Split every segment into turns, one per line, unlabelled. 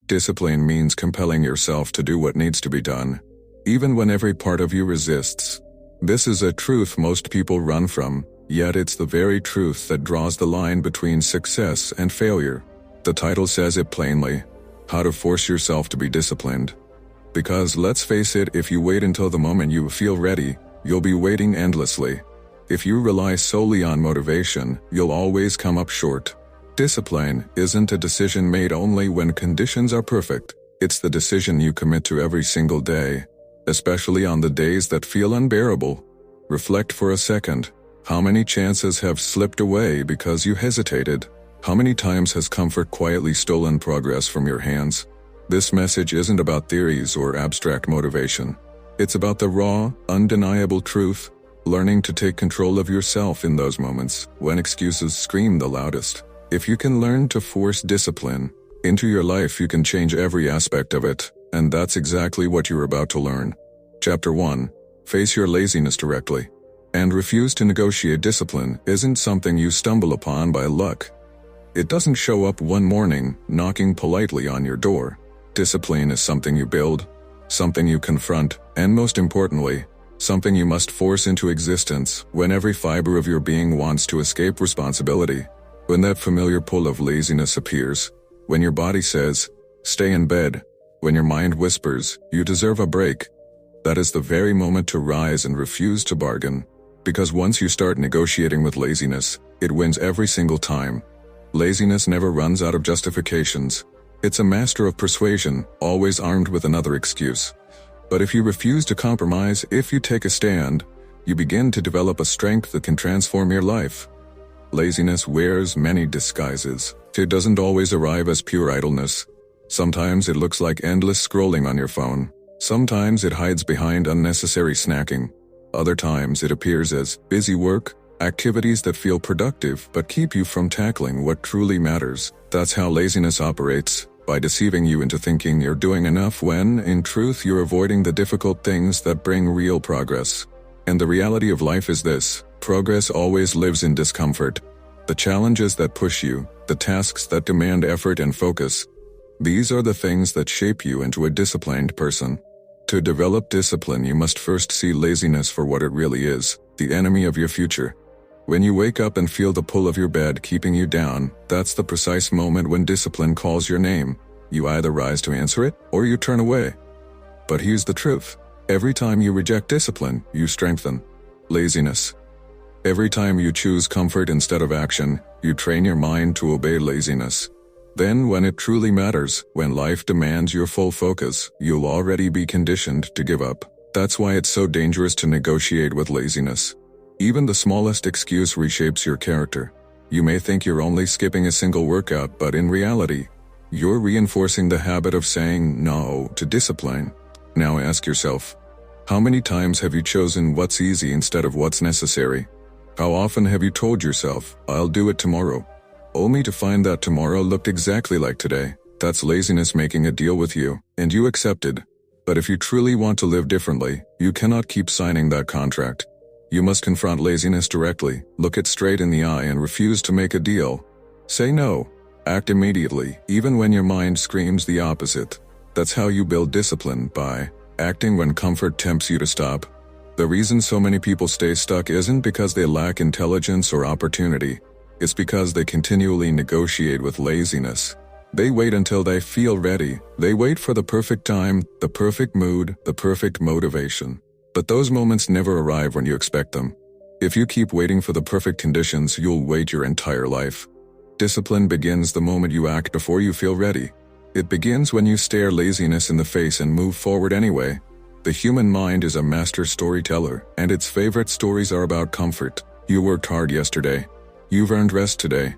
Discipline means compelling yourself to do what needs to be done, even when every part of you resists. This is a truth most people run from, yet it's the very truth that draws the line between success and failure. The title says it plainly: How to Force Yourself to Be Disciplined. Because let's face it, if you wait until the moment you feel ready, you'll be waiting endlessly. If you rely solely on motivation, you'll always come up short. Discipline isn't a decision made only when conditions are perfect. It's the decision you commit to every single day, especially on the days that feel unbearable. Reflect for a second. How many chances have slipped away because you hesitated? How many times has comfort quietly stolen progress from your hands? This message isn't about theories or abstract motivation. It's about the raw, undeniable truth, learning to take control of yourself in those moments when excuses scream the loudest. If you can learn to force discipline into your life, you can change every aspect of it, and that's exactly what you're about to learn. Chapter 1. Face your laziness directly. And refuse to negotiate. Discipline isn't something you stumble upon by luck. It doesn't show up one morning, knocking politely on your door. Discipline is something you build, something you confront, and most importantly, something you must force into existence when every fiber of your being wants to escape responsibility. When that familiar pull of laziness appears, when your body says, "Stay in bed," when your mind whispers, "You deserve a break," that is the very moment to rise and refuse to bargain. Because once you start negotiating with laziness, it wins every single time. Laziness never runs out of justifications. It's a master of persuasion, always armed with another excuse. But if you refuse to compromise, if you take a stand, you begin to develop a strength that can transform your life. Laziness wears many disguises. It doesn't always arrive as pure idleness. Sometimes it looks like endless scrolling on your phone. Sometimes it hides behind unnecessary snacking. Other times it appears as busy work, activities that feel productive but keep you from tackling what truly matters. That's how laziness operates, by deceiving you into thinking you're doing enough when, in truth, you're avoiding the difficult things that bring real progress. And the reality of life is this: progress always lives in discomfort. The challenges that push you, the tasks that demand effort and focus, these are the things that shape you into a disciplined person. To develop discipline, you must first see laziness for what it really is, the enemy of your future. When you wake up and feel the pull of your bed keeping you down, that's the precise moment when discipline calls your name. You either rise to answer it, or you turn away. But here's the truth. Every time you reject discipline, you strengthen laziness. Every time you choose comfort instead of action, you train your mind to obey laziness. Then when it truly matters, when life demands your full focus, you'll already be conditioned to give up. That's why it's so dangerous to negotiate with laziness. Even the smallest excuse reshapes your character. You may think you're only skipping a single workout, but in reality, you're reinforcing the habit of saying no to discipline. Now ask yourself, how many times have you chosen what's easy instead of what's necessary? How often have you told yourself, "I'll do it tomorrow," only to find that tomorrow looked exactly like today? That's laziness making a deal with you, and you accepted. But if you truly want to live differently, you cannot keep signing that contract. You must confront laziness directly, look it straight in the eye and refuse to make a deal. Say no. Act immediately, even when your mind screams the opposite. That's how you build discipline, by acting when comfort tempts you to stop. The reason so many people stay stuck isn't because they lack intelligence or opportunity. It's because they continually negotiate with laziness. They wait until they feel ready. They wait for the perfect time, the perfect mood, the perfect motivation. But those moments never arrive when you expect them. If you keep waiting for the perfect conditions, you'll wait your entire life. Discipline begins the moment you act before you feel ready. It begins when you stare laziness in the face and move forward anyway. The human mind is a master storyteller, and its favorite stories are about comfort. You worked hard yesterday. You've earned rest today.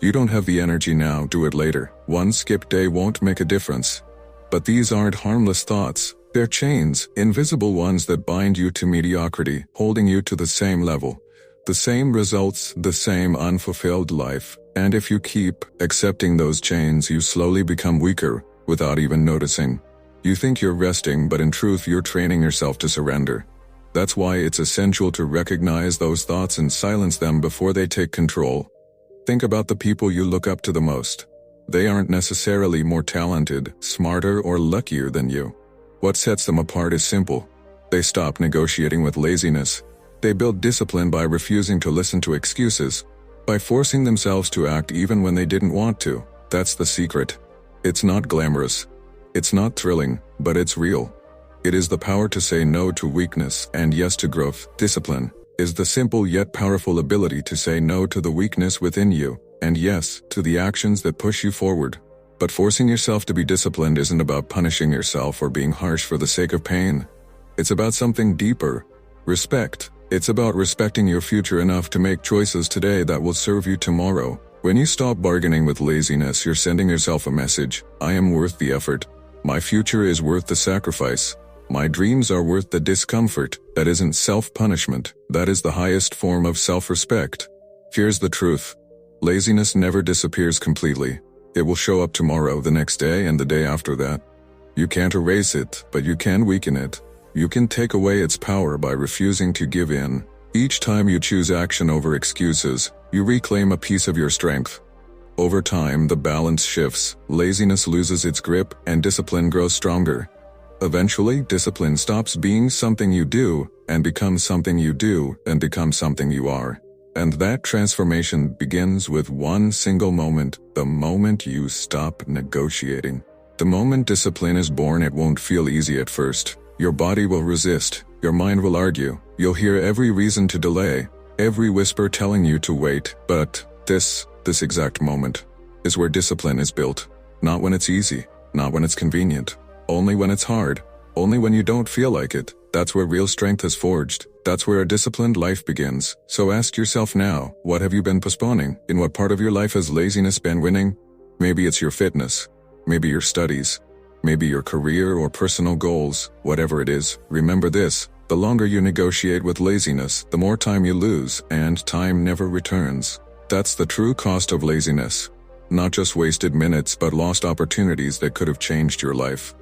You don't have the energy now, do it later. One skipped day won't make a difference. But these aren't harmless thoughts. They're chains, invisible ones that bind you to mediocrity, holding you to the same level. The same results, the same unfulfilled life. And if you keep accepting those chains, you slowly become weaker, without even noticing. You think you're resting, but in truth you're training yourself to surrender. That's why it's essential to recognize those thoughts and silence them before they take control. Think about the people you look up to the most. They aren't necessarily more talented, smarter, or luckier than you. What sets them apart is simple. They stop negotiating with laziness. They build discipline by refusing to listen to excuses, by forcing themselves to act even when they didn't want to. That's the secret. It's not glamorous. It's not thrilling, but it's real. It is the power to say no to weakness and yes to growth. Discipline is the simple yet powerful ability to say no to the weakness within you, and yes to the actions that push you forward. But forcing yourself to be disciplined isn't about punishing yourself or being harsh for the sake of pain. It's about something deeper. Respect. It's about respecting your future enough to make choices today that will serve you tomorrow. When you stop bargaining with laziness, you're sending yourself a message. I am worth the effort. My future is worth the sacrifice. My dreams are worth the discomfort. That isn't self-punishment. That is the highest form of self-respect. Here's the truth. Laziness never disappears completely. It will show up tomorrow, the next day, and the day after that. You can't erase it, but you can weaken it. You can take away its power by refusing to give in. Each time you choose action over excuses, you reclaim a piece of your strength. Over time, the balance shifts, laziness loses its grip, and discipline grows stronger. Eventually, discipline stops being something you do, and becomes something you do, and becomes something you are. And that transformation begins with one single moment, the moment you stop negotiating. The moment discipline is born, it won't feel easy at first. Your body will resist, your mind will argue, you'll hear every reason to delay, every whisper telling you to wait, but this exact moment is where discipline is built. Not when it's easy, not when it's convenient, only when it's hard, only when you don't feel like it. That's where real strength is forged. That's where a disciplined life begins. So ask yourself now, what have you been postponing? In what part of your life has laziness been winning? Maybe it's your fitness, maybe your studies, maybe your career or personal goals. Whatever it is, remember this: the longer you negotiate with laziness, the more time you lose, and time never returns. That's the true cost of laziness. Not just wasted minutes, but lost opportunities that could have changed your life.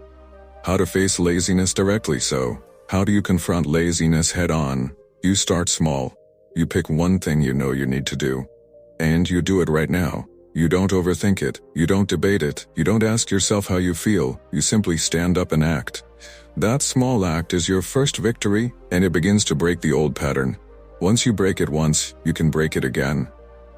How to face laziness directly. So, how do you confront laziness head on? You start small. You pick one thing you know you need to do. And you do it right now. You don't overthink it, you don't debate it, you don't ask yourself how you feel, you simply stand up and act. That small act is your first victory, and it begins to break the old pattern. Once you break it once, you can break it again.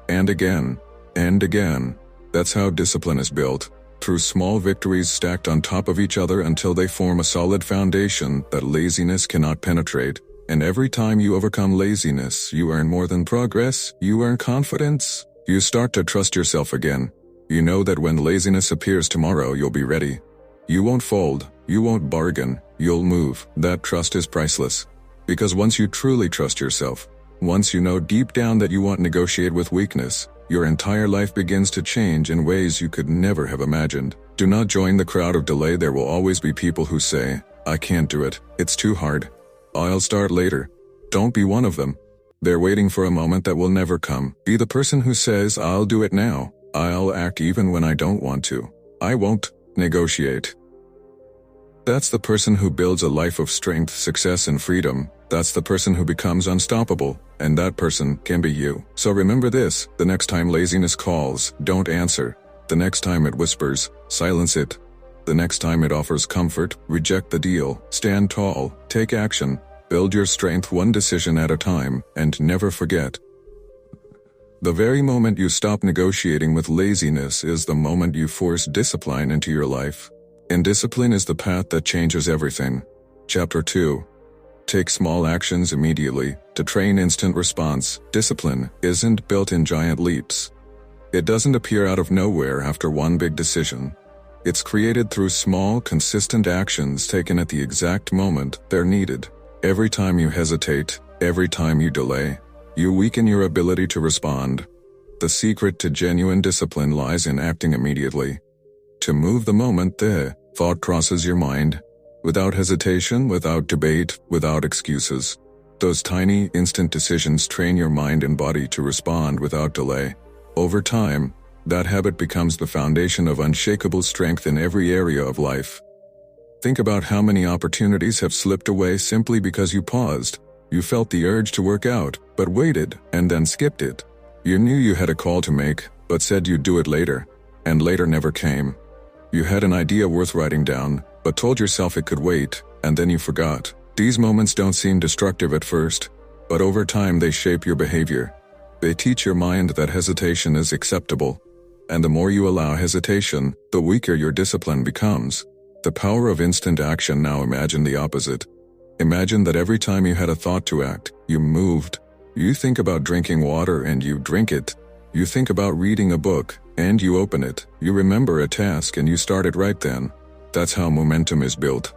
And again. And again. That's how discipline is built. Through small victories stacked on top of each other until they form a solid foundation that laziness cannot penetrate. And every time you overcome laziness, you earn more than progress, you earn confidence. You start to trust yourself again. You know that when laziness appears tomorrow, you'll be ready. You won't fold, you won't bargain, you'll move. That trust is priceless. Because once you truly trust yourself, once you know deep down that you won't negotiate with weakness, your entire life begins to change in ways you could never have imagined. Do not join the crowd of delay. There will always be people who say, I can't do it, it's too hard, I'll start later. Don't be one of them. They're waiting for a moment that will never come. Be the person who says, I'll do it now. I'll act even when I don't want to. I won't negotiate. That's the person who builds a life of strength, success, and freedom. That's the person who becomes unstoppable. And that person can be you. So remember this: the next time laziness calls, don't answer. The next time it whispers, silence it. The next time it offers comfort, reject the deal. Stand tall, take action. Build your strength one decision at a time, and never forget. The very moment you stop negotiating with laziness is the moment you force discipline into your life. And discipline is the path that changes everything. Chapter 2. Take small actions immediately to train instant response. Discipline isn't built in giant leaps. It doesn't appear out of nowhere after one big decision. It's created through small, consistent actions taken at the exact moment they're needed. Every time you hesitate, every time you delay, you weaken your ability to respond. The secret to genuine discipline lies in acting immediately. To move the moment the thought crosses your mind, without hesitation, without debate, without excuses. Those tiny, instant decisions train your mind and body to respond without delay. Over time, that habit becomes the foundation of unshakable strength in every area of life. Think about how many opportunities have slipped away simply because you paused. You felt the urge to work out, but waited, and then skipped it. You knew you had a call to make, but said you'd do it later. and later never came. You had an idea worth writing down, but told yourself it could wait, and then you forgot. These moments don't seem destructive at first, but over time they shape your behavior. They teach your mind that hesitation is acceptable. And the more you allow hesitation, the weaker your discipline becomes. The power of instant action. Now imagine the opposite. Imagine that every time you had a thought to act, you moved. You think about drinking water and you drink it. You think about reading a book, and you open it. You remember a task and you start it right then. That's how momentum is built.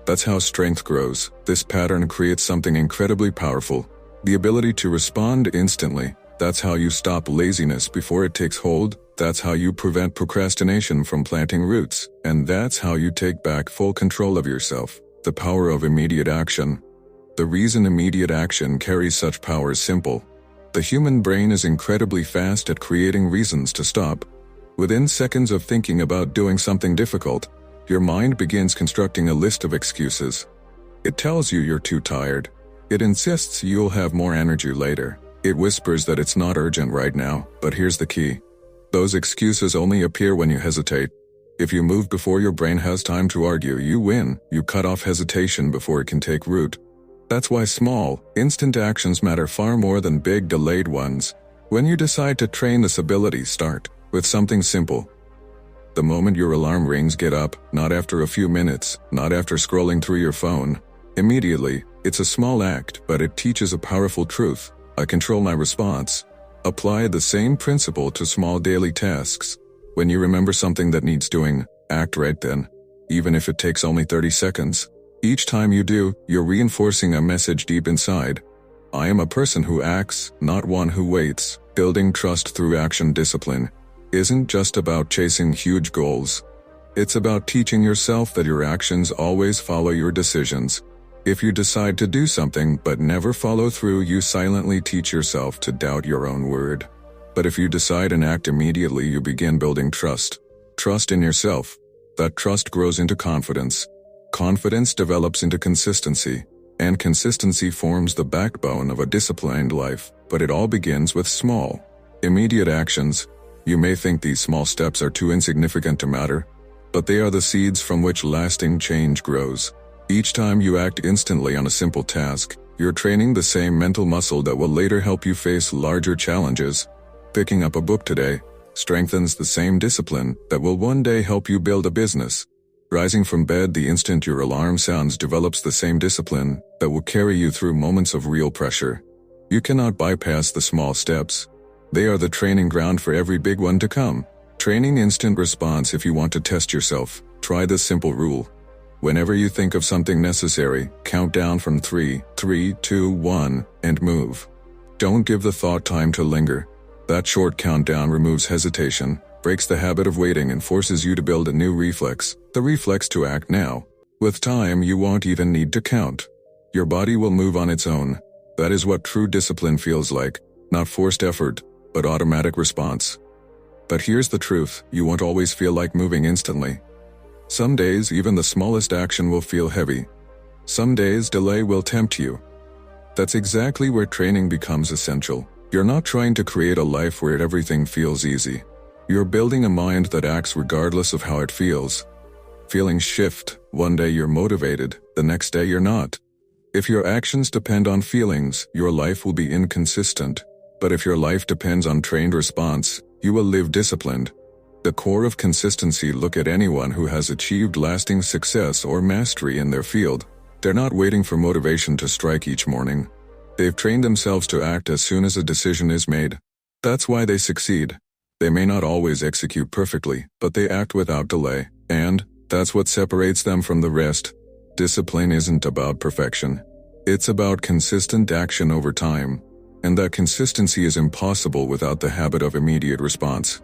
That's how strength grows. This pattern creates something incredibly powerful. The ability to respond instantly. That's how you stop laziness before it takes hold. That's how you prevent procrastination from planting roots. And that's how you take back full control of yourself. The power of immediate action. The reason immediate action carries such power is simple. The human brain is incredibly fast at creating reasons to stop. Within seconds of thinking about doing something difficult, your mind begins constructing a list of excuses. It tells you you're too tired. It insists you'll have more energy later. It whispers that it's not urgent right now, but here's the key. Those excuses only appear when you hesitate. If you move before your brain has time to argue, you win. You cut off hesitation before it can take root. That's why small, instant actions matter far more than big, delayed ones. When you decide to train this ability, start with something simple. The moment your alarm rings, get up, not after a few minutes, not after scrolling through your phone. Immediately. It's a small act, but it teaches a powerful truth. I control my response. Apply the same principle to small daily tasks. When you remember something that needs doing, act right then, even if it takes only 30 seconds. Each time you do, you're reinforcing a message deep inside. I am a person who acts, not one who waits. Building trust through action. Discipline isn't just about chasing huge goals. It's about teaching yourself that your actions always follow your decisions. If you decide to do something but never follow through, you silently teach yourself to doubt your own word. But if you decide and act immediately, you begin building trust. Trust in yourself. That trust grows into confidence. Confidence develops into consistency. And consistency forms the backbone of a disciplined life. But it all begins with small, immediate actions. You may think these small steps are too insignificant to matter, but they are the seeds from which lasting change grows. Each time you act instantly on a simple task, you're training the same mental muscle that will later help you face larger challenges. Picking up a book today strengthens the same discipline that will one day help you build a business. Rising from bed the instant your alarm sounds develops the same discipline that will carry you through moments of real pressure. You cannot bypass the small steps. They are the training ground for every big one to come. Training instant response. If you want to test yourself, try this simple rule. Whenever you think of something necessary, count down from 3, 2, 1, and move. Don't give the thought time to linger. That short countdown removes hesitation, breaks the habit of waiting, and forces you to build a new reflex, the reflex to act now. With time, you won't even need to count. Your body will move on its own. That is what true discipline feels like, not forced effort, but automatic response. But here's the truth, you won't always feel like moving instantly. Some days, even the smallest action will feel heavy. Some days, delay will tempt you. That's exactly where training becomes essential. You're not trying to create a life where everything feels easy. You're building a mind that acts regardless of how it feels. Feelings shift. One day you're motivated, the next day you're not. If your actions depend on feelings, your life will be inconsistent. But if your life depends on trained response, you will live disciplined. The core of consistency. Look at anyone who has achieved lasting success or mastery in their field. They're not waiting for motivation to strike each morning. They've trained themselves to act as soon as a decision is made. That's why they succeed. They may not always execute perfectly, but they act without delay. And that's what separates them from the rest. Discipline isn't about perfection. It's about consistent action over time. And that consistency is impossible without the habit of immediate response.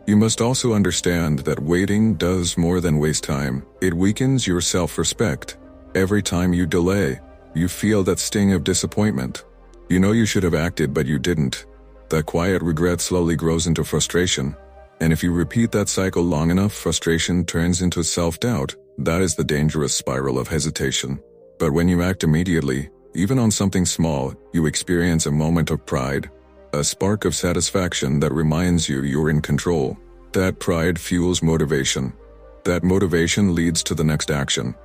You must also understand that waiting does more than waste time. It weakens your self-respect. Every time you delay, you feel that sting of disappointment. You know you should have acted, but you didn't. That quiet regret slowly grows into frustration. And if you repeat that cycle long enough, frustration turns into self-doubt. That is the dangerous spiral of hesitation. But when you act immediately, even on something small, you experience a moment of pride. A spark of satisfaction that reminds you you're in control. That pride fuels motivation. That motivation leads to the next action.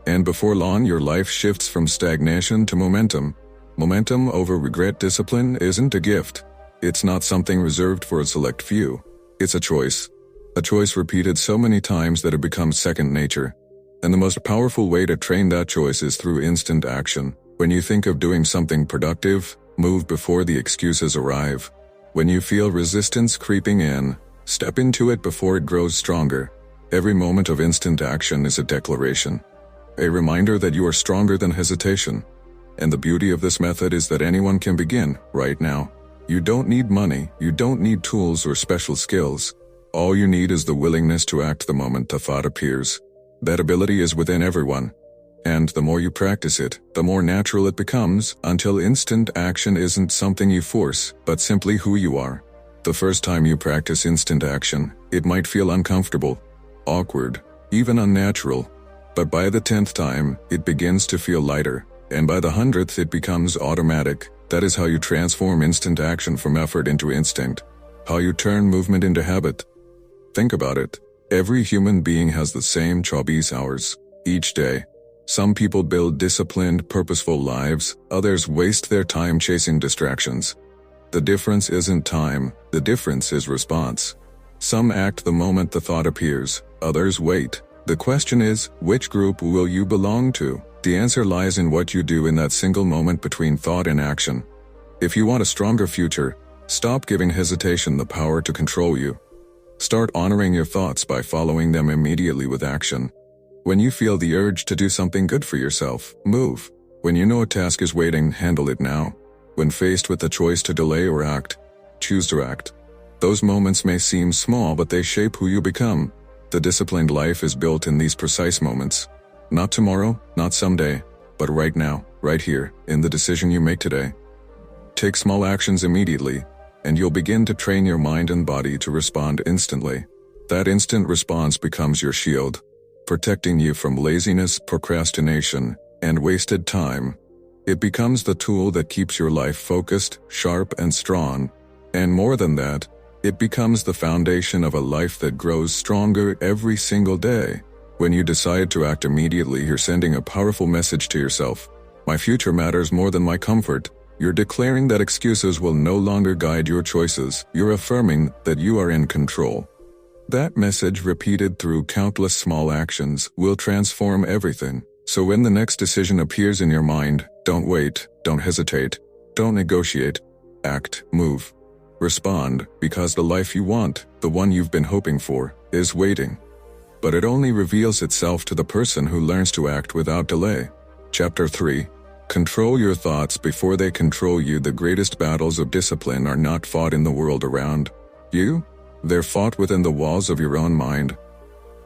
And before long, your life shifts from stagnation to momentum. Momentum over regret. Discipline isn't a gift. It's not something reserved for a select few. It's a choice. A choice repeated so many times that it becomes second nature. And the most powerful way to train that choice is through instant action. When you think of doing something productive, move before the excuses arrive. When you feel resistance creeping in, step into it before it grows stronger. Every moment of instant action is a declaration. A reminder that you are stronger than hesitation. And the beauty of this method is that anyone can begin, right now. You don't need money, you don't need tools or special skills. All you need is the willingness to act the moment the thought appears. That ability is within everyone. And the more you practice it, the more natural it becomes, until instant action isn't something you force, but simply who you are. The first time you practice instant action, it might feel uncomfortable, awkward, even unnatural. But by the 10th time, it begins to feel lighter, and by the 100th it becomes automatic. That is how you transform instant action from effort into instinct. How you turn movement into habit. Think about it. Every human being has the same 24 hours each day. Some people build disciplined, purposeful lives, others waste their time chasing distractions. The difference isn't time, the difference is response. Some act the moment the thought appears, others wait. The question is, which group will you belong to? The answer lies in what you do in that single moment between thought and action. If you want a stronger future, stop giving hesitation the power to control you. Start honoring your thoughts by following them immediately with action. When you feel the urge to do something good for yourself, move. When you know a task is waiting, handle it now. When faced with the choice to delay or act, choose to act. Those moments may seem small, but they shape who you become. The disciplined life is built in these precise moments. Not tomorrow, not someday, but right now, right here, in the decision you make today. Take small actions immediately, and you'll begin to train your mind and body to respond instantly. That instant response becomes your shield, protecting you from laziness, procrastination, and wasted time. It becomes the tool that keeps your life focused, sharp, and strong. And more than that, it becomes the foundation of a life that grows stronger every single day. When you decide to act immediately, you're sending a powerful message to yourself. My future matters more than my comfort. You're declaring that excuses will no longer guide your choices. You're affirming that you are in control. That message, repeated through countless small actions, will transform everything. So when the next decision appears in your mind, don't wait, don't hesitate, don't negotiate. Act, move, respond, because the life you want, the one you've been hoping for, is waiting. But it only reveals itself to the person who learns to act without delay. Chapter 3. Control your thoughts before they control you. The greatest battles of discipline are not fought in the world around you. They're fought within the walls of your own mind.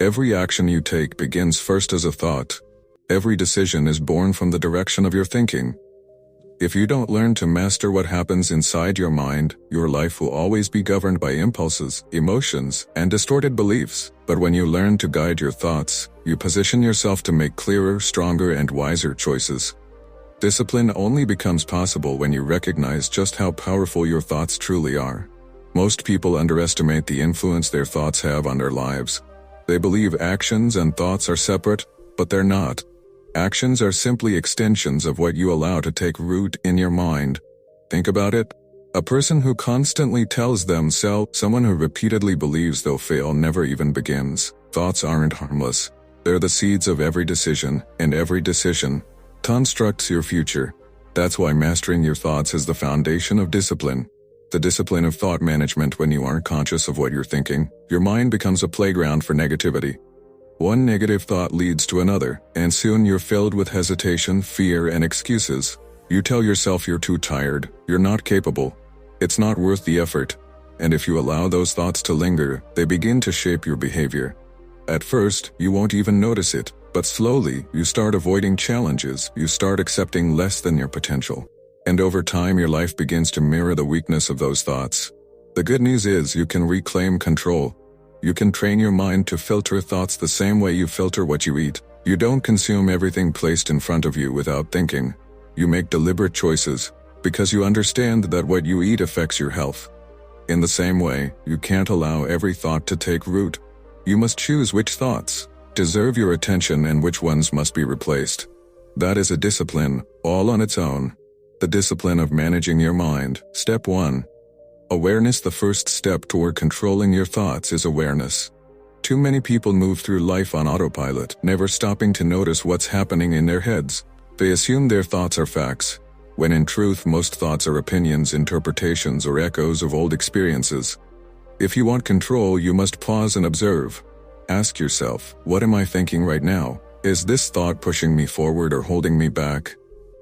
Every action you take begins first as a thought. Every decision is born from the direction of your thinking. If you don't learn to master what happens inside your mind, your life will always be governed by impulses, emotions, and distorted beliefs. But when you learn to guide your thoughts, you position yourself to make clearer, stronger, and wiser choices. Discipline only becomes possible when you recognize just how powerful your thoughts truly are. Most people underestimate the influence their thoughts have on their lives. They believe actions and thoughts are separate, but they're not. Actions are simply extensions of what you allow to take root in your mind. Think about it. A person who constantly tells themselves, someone who repeatedly believes they'll fail never even begins. Thoughts aren't harmless. They're the seeds of every decision, and every decision constructs your future. That's why mastering your thoughts is the foundation of discipline. The discipline of thought management. When you aren't conscious of what you're thinking, your mind becomes a playground for negativity. One negative thought leads to another, and soon you're filled with hesitation, fear, and excuses. You tell yourself you're too tired, you're not capable, it's not worth the effort. And if you allow those thoughts to linger, they begin to shape your behavior. At first, you won't even notice it, but slowly, you start avoiding challenges, you start accepting less than your potential. And over time, your life begins to mirror the weakness of those thoughts. The good news is you can reclaim control. You can train your mind to filter thoughts the same way you filter what you eat. You don't consume everything placed in front of you without thinking. You make deliberate choices, because you understand that what you eat affects your health. In the same way, you can't allow every thought to take root. You must choose which thoughts deserve your attention and which ones must be replaced. That is a discipline, all on its own. The discipline of managing your mind. Step 1. Awareness. The first step toward controlling your thoughts is awareness. Too many people move through life on autopilot, never stopping to notice what's happening in their heads. They assume their thoughts are facts, when in truth most thoughts are opinions, interpretations, or echoes of old experiences. If you want control, you must pause and observe. Ask yourself, what am I thinking right now? Is this thought pushing me forward or holding me back?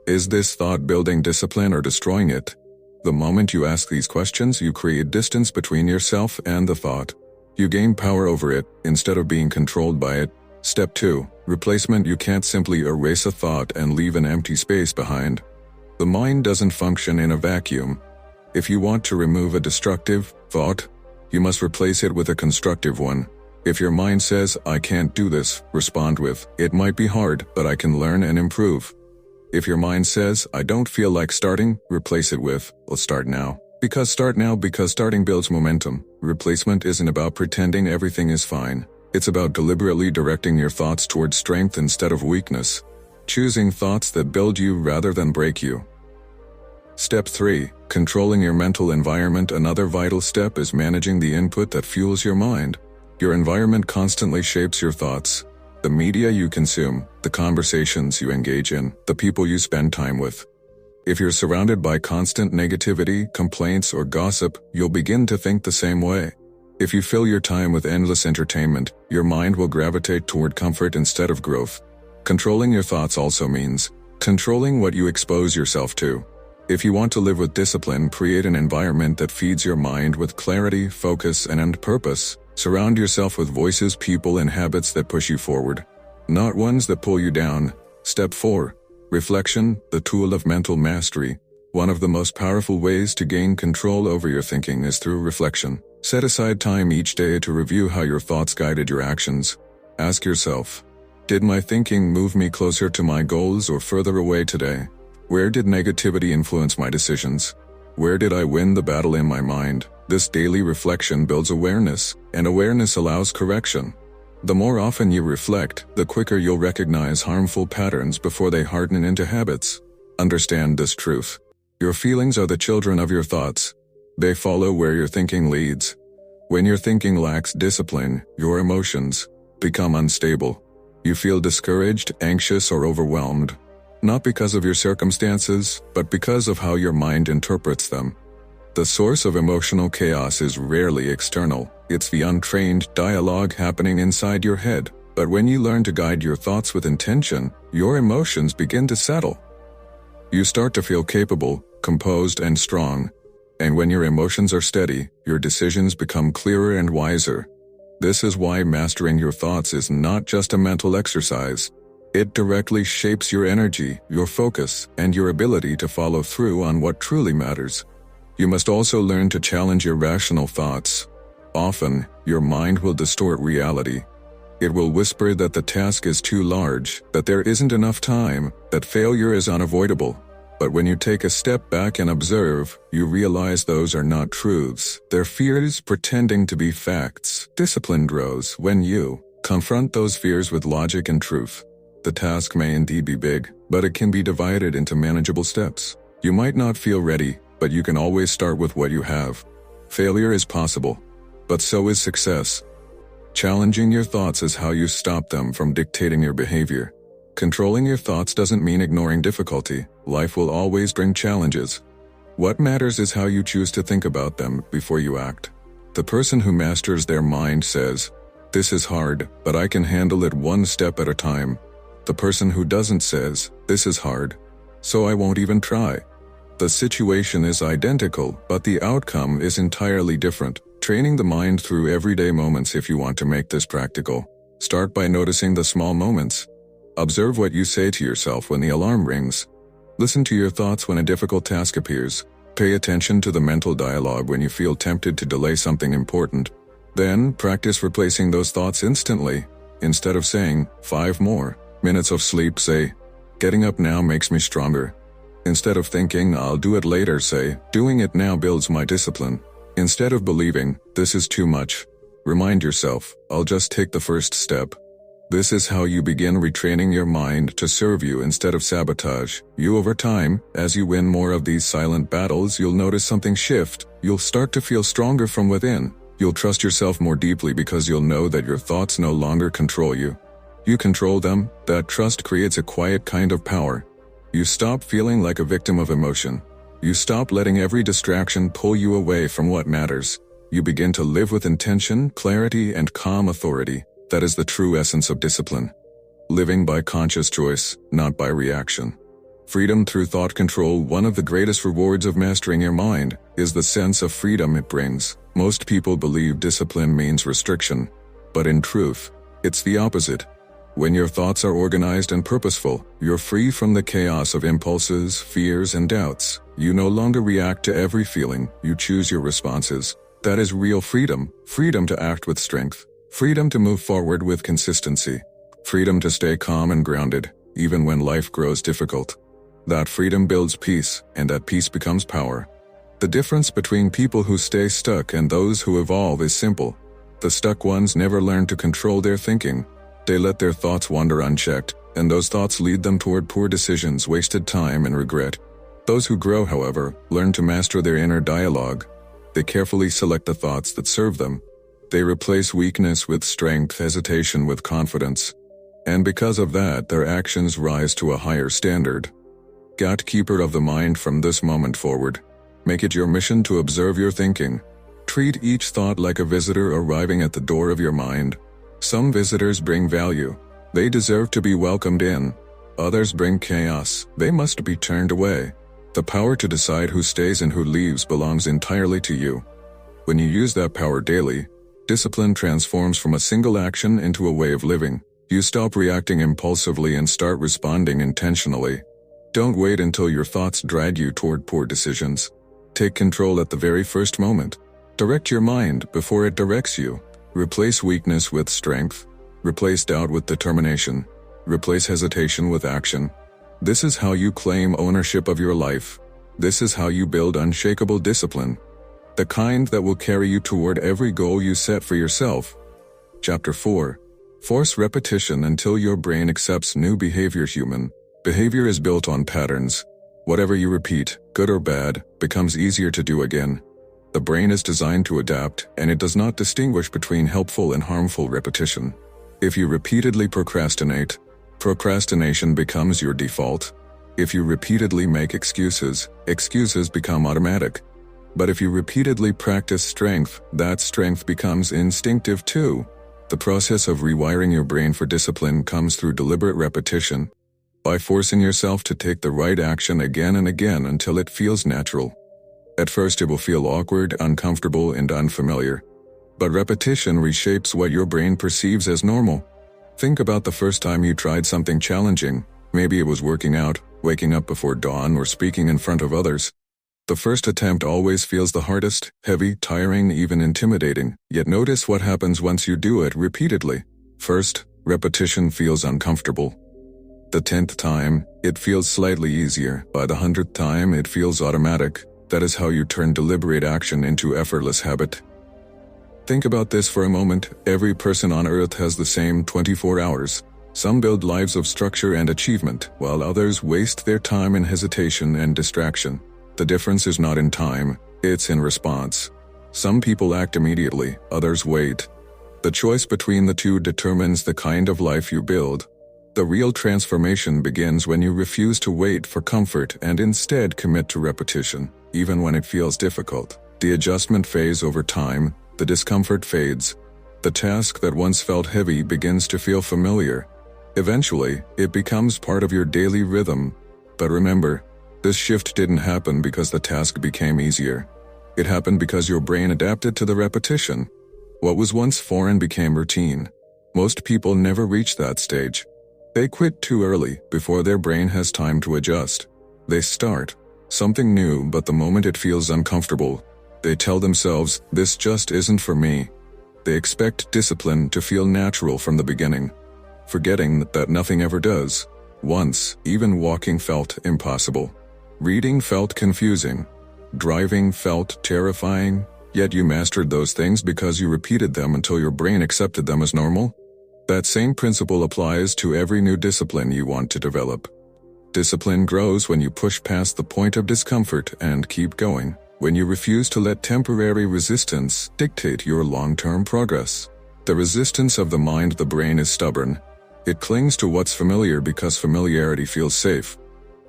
Is this thought building discipline or destroying it? The moment you ask these questions, you create distance between yourself and the thought. You gain power over it, instead of being controlled by it. Step 2. Replacement. You can't simply erase a thought and leave an empty space behind. The mind doesn't function in a vacuum. If you want to remove a destructive thought, you must replace it with a constructive one. If your mind says, I can't do this, respond with, it might be hard, but I can learn and improve. If your mind says, I don't feel like starting, replace it with, let's start now. Because starting builds momentum. Replacement isn't about pretending everything is fine. It's about deliberately directing your thoughts towards strength instead of weakness. Choosing thoughts that build you rather than break you. Step 3. Controlling your mental environment. Another vital step is managing the input that fuels your mind. Your environment constantly shapes your thoughts. The media you consume, the conversations you engage in, the people you spend time with. If you're surrounded by constant negativity, complaints, or gossip, you'll begin to think the same way. If you fill your time with endless entertainment, your mind will gravitate toward comfort instead of growth. Controlling your thoughts also means controlling what you expose yourself to. If you want to live with discipline, create an environment that feeds your mind with clarity, focus, and purpose. Surround yourself with voices, people, and habits that push you forward, not ones that pull you down. Step 4. Reflection, the tool of mental mastery. One of the most powerful ways to gain control over your thinking is through reflection. Set aside time each day to review how your thoughts guided your actions. Ask yourself, did my thinking move me closer to my goals or further away today? Where did negativity influence my decisions? Where did I win the battle in my mind? This daily reflection builds awareness, and awareness allows correction. The more often you reflect, the quicker you'll recognize harmful patterns before they harden into habits. Understand this truth. Your feelings are the children of your thoughts. They follow where your thinking leads. When your thinking lacks discipline, your emotions become unstable. You feel discouraged, anxious, or overwhelmed. Not because of your circumstances, but because of how your mind interprets them. The source of emotional chaos is rarely external. It's the untrained dialogue happening inside your head. But when you learn to guide your thoughts with intention, your emotions begin to settle. You start to feel capable, composed, and strong. And when your emotions are steady, your decisions become clearer and wiser. This is why mastering your thoughts is not just a mental exercise. It directly shapes your energy, your focus, and your ability to follow through on what truly matters. You must also learn to challenge your rational thoughts. Often, your mind will distort reality. It will whisper that the task is too large, that there isn't enough time, that failure is unavoidable. But when you take a step back and observe, you realize those are not truths. They're fears pretending to be facts. Discipline grows when you confront those fears with logic and truth. The task may indeed be big, but it can be divided into manageable steps. You might not feel ready, but you can always start with what you have. Failure is possible, but so is success. Challenging your thoughts is how you stop them from dictating your behavior. Controlling your thoughts doesn't mean ignoring difficulty. Life will always bring challenges. What matters is how you choose to think about them before you act. The person who masters their mind says, "This is hard, but I can handle it one step at a time." The person who doesn't says, "This is hard, so I won't even try." The situation is identical, but the outcome is entirely different. Training the mind through everyday moments. If you want to make this practical, start by noticing the small moments. Observe what you say to yourself when the alarm rings. Listen to your thoughts when a difficult task appears. Pay attention to the mental dialogue when you feel tempted to delay something important. Then, practice replacing those thoughts instantly. Instead of saying, 5 more minutes of sleep, say, "Getting up now makes me stronger." Instead of thinking, "I'll do it later," say, "Doing it now builds my discipline." Instead of believing, "This is too much," remind yourself, "I'll just take the first step." This is how you begin retraining your mind to serve you instead of sabotage you. Over time, as you win more of these silent battles, you'll notice something shift. You'll start to feel stronger from within. You'll trust yourself more deeply because you'll know that your thoughts no longer control you. You control them. That trust creates a quiet kind of power. You stop feeling like a victim of emotion. You stop letting every distraction pull you away from what matters. You begin to live with intention, clarity, and calm authority. That is the true essence of discipline. Living by conscious choice, not by reaction. Freedom through thought control. One of the greatest rewards of mastering your mind is the sense of freedom it brings. Most people believe discipline means restriction, but in truth, it's the opposite. When your thoughts are organized and purposeful, you're free from the chaos of impulses, fears, and doubts. You no longer react to every feeling, you choose your responses. That is real freedom. Freedom to act with strength. Freedom to move forward with consistency. Freedom to stay calm and grounded, even when life grows difficult. That freedom builds peace, and that peace becomes power. The difference between people who stay stuck and those who evolve is simple. The stuck ones never learn to control their thinking. They let their thoughts wander unchecked, and those thoughts lead them toward poor decisions, wasted time, and regret. Those who grow, however, learn to master their inner dialogue. They carefully select the thoughts that serve them. They replace weakness with strength, hesitation with confidence. And because of that, their actions rise to a higher standard. Gatekeeper of the mind. From this moment forward, make it your mission to observe your thinking. Treat each thought like a visitor arriving at the door of your mind. Some visitors bring value. They deserve to be welcomed in. Others bring chaos. They must be turned away. The power to decide who stays and who leaves belongs entirely to you. When you use that power daily, discipline transforms from a single action into a way of living. You stop reacting impulsively and start responding intentionally. Don't wait until your thoughts drag you toward poor decisions. Take control at the very first moment. Direct your mind before it directs you. Replace weakness with strength. Replace doubt with determination. Replace hesitation with action. This is how you claim ownership of your life. This is how you build unshakable discipline. The kind that will carry you toward every goal you set for yourself. Chapter 4. Force repetition until your brain accepts new behavior. Human behavior is built on patterns. Whatever you repeat, good or bad, becomes easier to do again. The brain is designed to adapt, and it does not distinguish between helpful and harmful repetition. If you repeatedly procrastinate, procrastination becomes your default. If you repeatedly make excuses, excuses become automatic. But if you repeatedly practice strength, that strength becomes instinctive too. The process of rewiring your brain for discipline comes through deliberate repetition, by forcing yourself to take the right action again and again until it feels natural. At first it will feel awkward, uncomfortable, and unfamiliar. But repetition reshapes what your brain perceives as normal. Think about the first time you tried something challenging. Maybe it was working out, waking up before dawn, or speaking in front of others. The first attempt always feels the hardest, heavy, tiring, even intimidating. Yet notice what happens once you do it repeatedly. First, repetition feels uncomfortable. The 10th time, it feels slightly easier. By the 100th time, it feels automatic. That is how you turn deliberate action into effortless habit. Think about this for a moment. Every person on earth has the same 24 hours. Some build lives of structure and achievement, while others waste their time in hesitation and distraction. The difference is not in time, it's in response. Some people act immediately, others wait. The choice between the two determines the kind of life you build. The real transformation begins when you refuse to wait for comfort and instead commit to repetition, even when it feels difficult. The adjustment phase over time, the discomfort fades. The task that once felt heavy begins to feel familiar. Eventually, it becomes part of your daily rhythm. But remember, this shift didn't happen because the task became easier. It happened because your brain adapted to the repetition. What was once foreign became routine. Most people never reach that stage. They quit too early, before their brain has time to adjust. They start something new, but the moment it feels uncomfortable, they tell themselves, "This just isn't for me." They expect discipline to feel natural from the beginning, forgetting that nothing ever does. Once, even walking felt impossible. Reading felt confusing. Driving felt terrifying. Yet you mastered those things because you repeated them until your brain accepted them as normal? That same principle applies to every new discipline you want to develop. Discipline grows when you push past the point of discomfort and keep going, when you refuse to let temporary resistance dictate your long-term progress. The resistance of the mind, the brain, is stubborn. It clings to what's familiar because familiarity feels safe.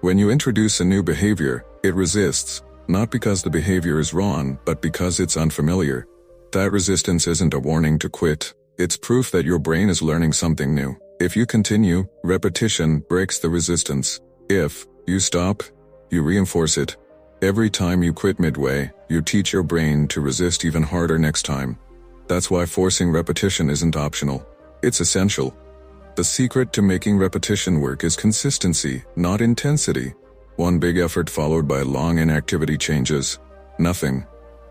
When you introduce a new behavior, it resists, not because the behavior is wrong, but because it's unfamiliar. That resistance isn't a warning to quit. It's proof that your brain is learning something new. If you continue, repetition breaks the resistance. If you stop, you reinforce it. Every time you quit midway, you teach your brain to resist even harder next time. That's why forcing repetition isn't optional. It's essential. The secret to making repetition work is consistency, not intensity. One big effort followed by long inactivity changes nothing.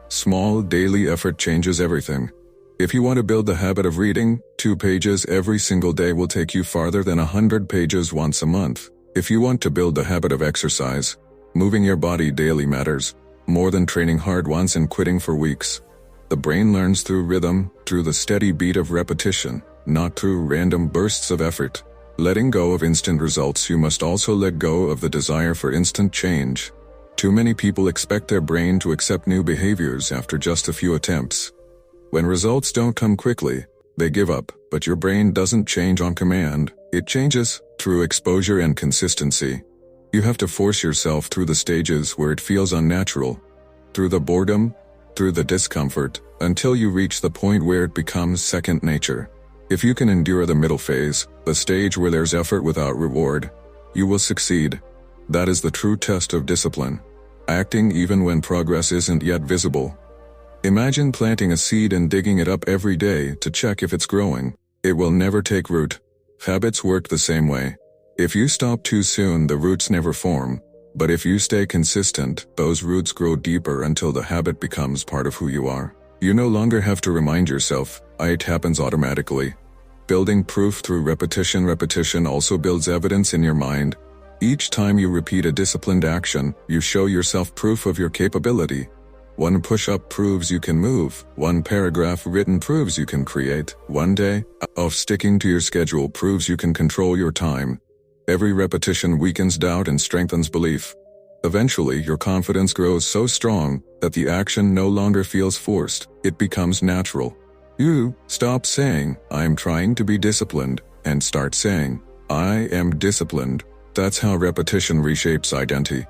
Small, daily effort changes everything. If you want to build the habit of reading, 2 pages every single day will take you farther than 100 pages once a month. If you want to build the habit of exercise, moving your body daily matters more than training hard once and quitting for weeks. The brain learns through rhythm, through the steady beat of repetition, not through random bursts of effort. Letting go of instant results, you must also let go of the desire for instant change. Too many people expect their brain to accept new behaviors after just a few attempts. When results don't come quickly, they give up, but your brain doesn't change on command. It changes through exposure and consistency. You have to force yourself through the stages where it feels unnatural, through the boredom, through the discomfort, until you reach the point where it becomes second nature. If you can endure the middle phase, the stage where there's effort without reward, you will succeed. That is the true test of discipline. Acting even when progress isn't yet visible. Imagine planting a seed and digging it up every day to check if it's growing. It will never take root. Habits work the same way. If you stop too soon, the roots never form. But if you stay consistent, those roots grow deeper until the habit becomes part of who you are. You no longer have to remind yourself, it happens automatically. Building proof through repetition. Repetition also builds evidence in your mind. Each time you repeat a disciplined action, you show yourself proof of your capability. 1 push-up proves you can move. 1 paragraph written proves you can create. 1 day of sticking to your schedule proves you can control your time. Every repetition weakens doubt and strengthens belief. Eventually, your confidence grows so strong that the action no longer feels forced. It becomes natural. You stop saying, "I'm trying to be disciplined," and start saying, "I am disciplined." That's how repetition reshapes identity.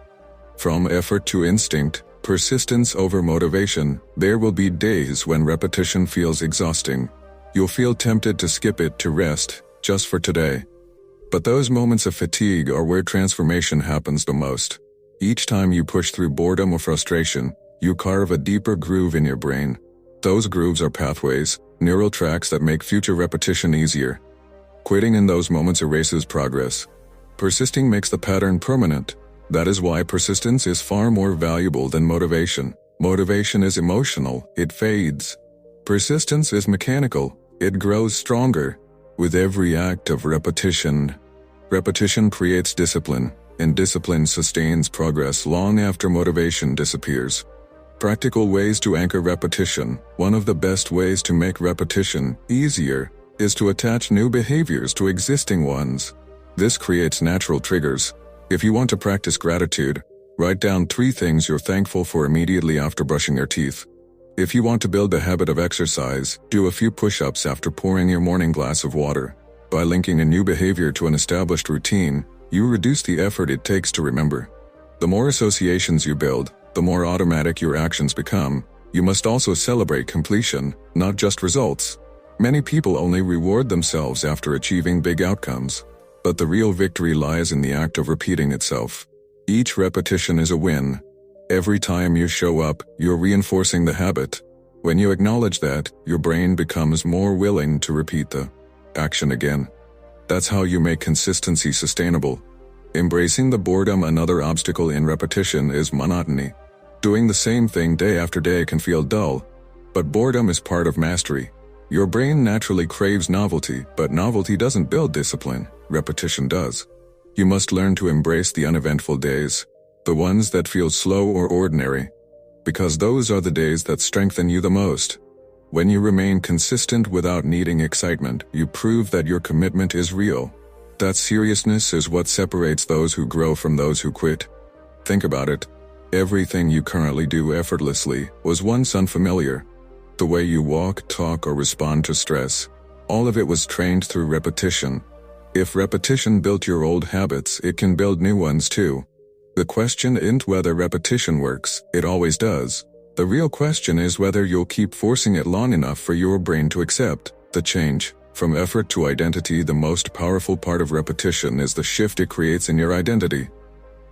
From effort to instinct, persistence over motivation. There will be days when repetition feels exhausting. You'll feel tempted to skip it, to rest, just for today. But those moments of fatigue are where transformation happens the most. Each time you push through boredom or frustration, you carve a deeper groove in your brain. Those grooves are pathways, neural tracks that make future repetition easier. Quitting in those moments erases progress. Persisting makes the pattern permanent. That is why persistence is far more valuable than motivation. Motivation is emotional, it fades. Persistence is mechanical, it grows stronger. With every act of repetition, repetition creates discipline, and discipline sustains progress long after motivation disappears. Practical ways to anchor repetition. One of the best ways to make repetition easier is to attach new behaviors to existing ones. This creates natural triggers. If you want to practice gratitude, write down 3 things you're thankful for immediately after brushing your teeth. If you want to build the habit of exercise, do a few push-ups after pouring your morning glass of water. By linking a new behavior to an established routine, you reduce the effort it takes to remember. The more associations you build, the more automatic your actions become. You must also celebrate completion, not just results. Many people only reward themselves after achieving big outcomes. But the real victory lies in the act of repeating itself. Each repetition is a win. Every time you show up, you're reinforcing the habit. When you acknowledge that, your brain becomes more willing to repeat the action again. That's how you make consistency sustainable. Embracing the boredom. Another obstacle in repetition is monotony. Doing the same thing day after day can feel dull, but boredom is part of mastery. Your brain naturally craves novelty, but novelty doesn't build discipline. Repetition does. You must learn to embrace the uneventful days, the ones that feel slow or ordinary. because those are the days that strengthen you the most. When you remain consistent without needing excitement, you prove that your commitment is real. That seriousness is what separates those who grow from those who quit. Think about it. Everything you currently do effortlessly was once unfamiliar. The way you walk, talk, or respond to stress, all of it was trained through repetition. If repetition built your old habits, it can build new ones too. The question isn't whether repetition works, it always does. The real question is whether you'll keep forcing it long enough for your brain to accept the change. From effort to identity, the most powerful part of repetition is the shift it creates in your identity.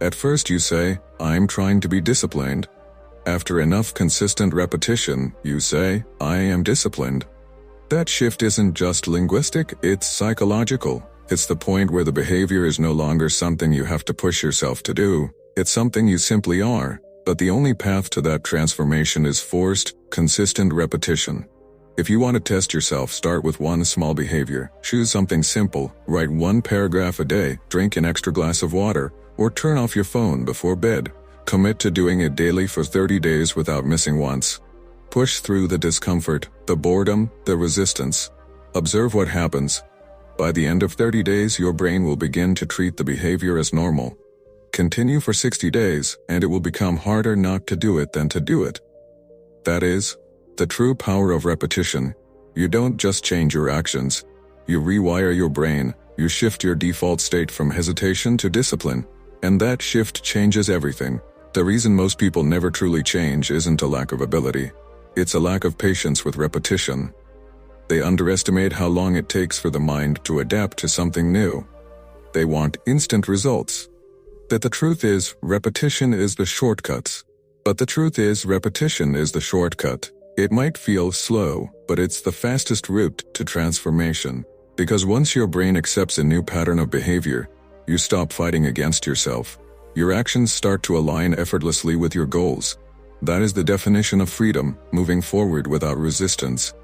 At first you say, "I'm trying to be disciplined." After enough consistent repetition, you say, "I am disciplined." That shift isn't just linguistic, it's psychological. It's the point where the behavior is no longer something you have to push yourself to do. It's something you simply are. But the only path to that transformation is forced, consistent repetition. If you want to test yourself, start with one small behavior. Choose something simple, write one paragraph a day, drink an extra glass of water, or turn off your phone before bed. Commit to doing it daily for 30 days without missing once. Push through the discomfort, the boredom, the resistance. Observe what happens. By the end of 30 days, your brain will begin to treat the behavior as normal. Continue for 60 days, and it will become harder not to do it than to do it. That is the true power of repetition. You don't just change your actions. You rewire your brain. You shift your default state from hesitation to discipline. And that shift changes everything. The reason most people never truly change isn't a lack of ability. It's a lack of patience with repetition. They underestimate how long it takes for the mind to adapt to something new. They want instant results. That the truth is, repetition is the shortcut. But the truth is, repetition is the shortcut. It might feel slow, but it's the fastest route to transformation. Because once your brain accepts a new pattern of behavior, you stop fighting against yourself. Your actions start to align effortlessly with your goals. That is the definition of freedom, moving forward without resistance.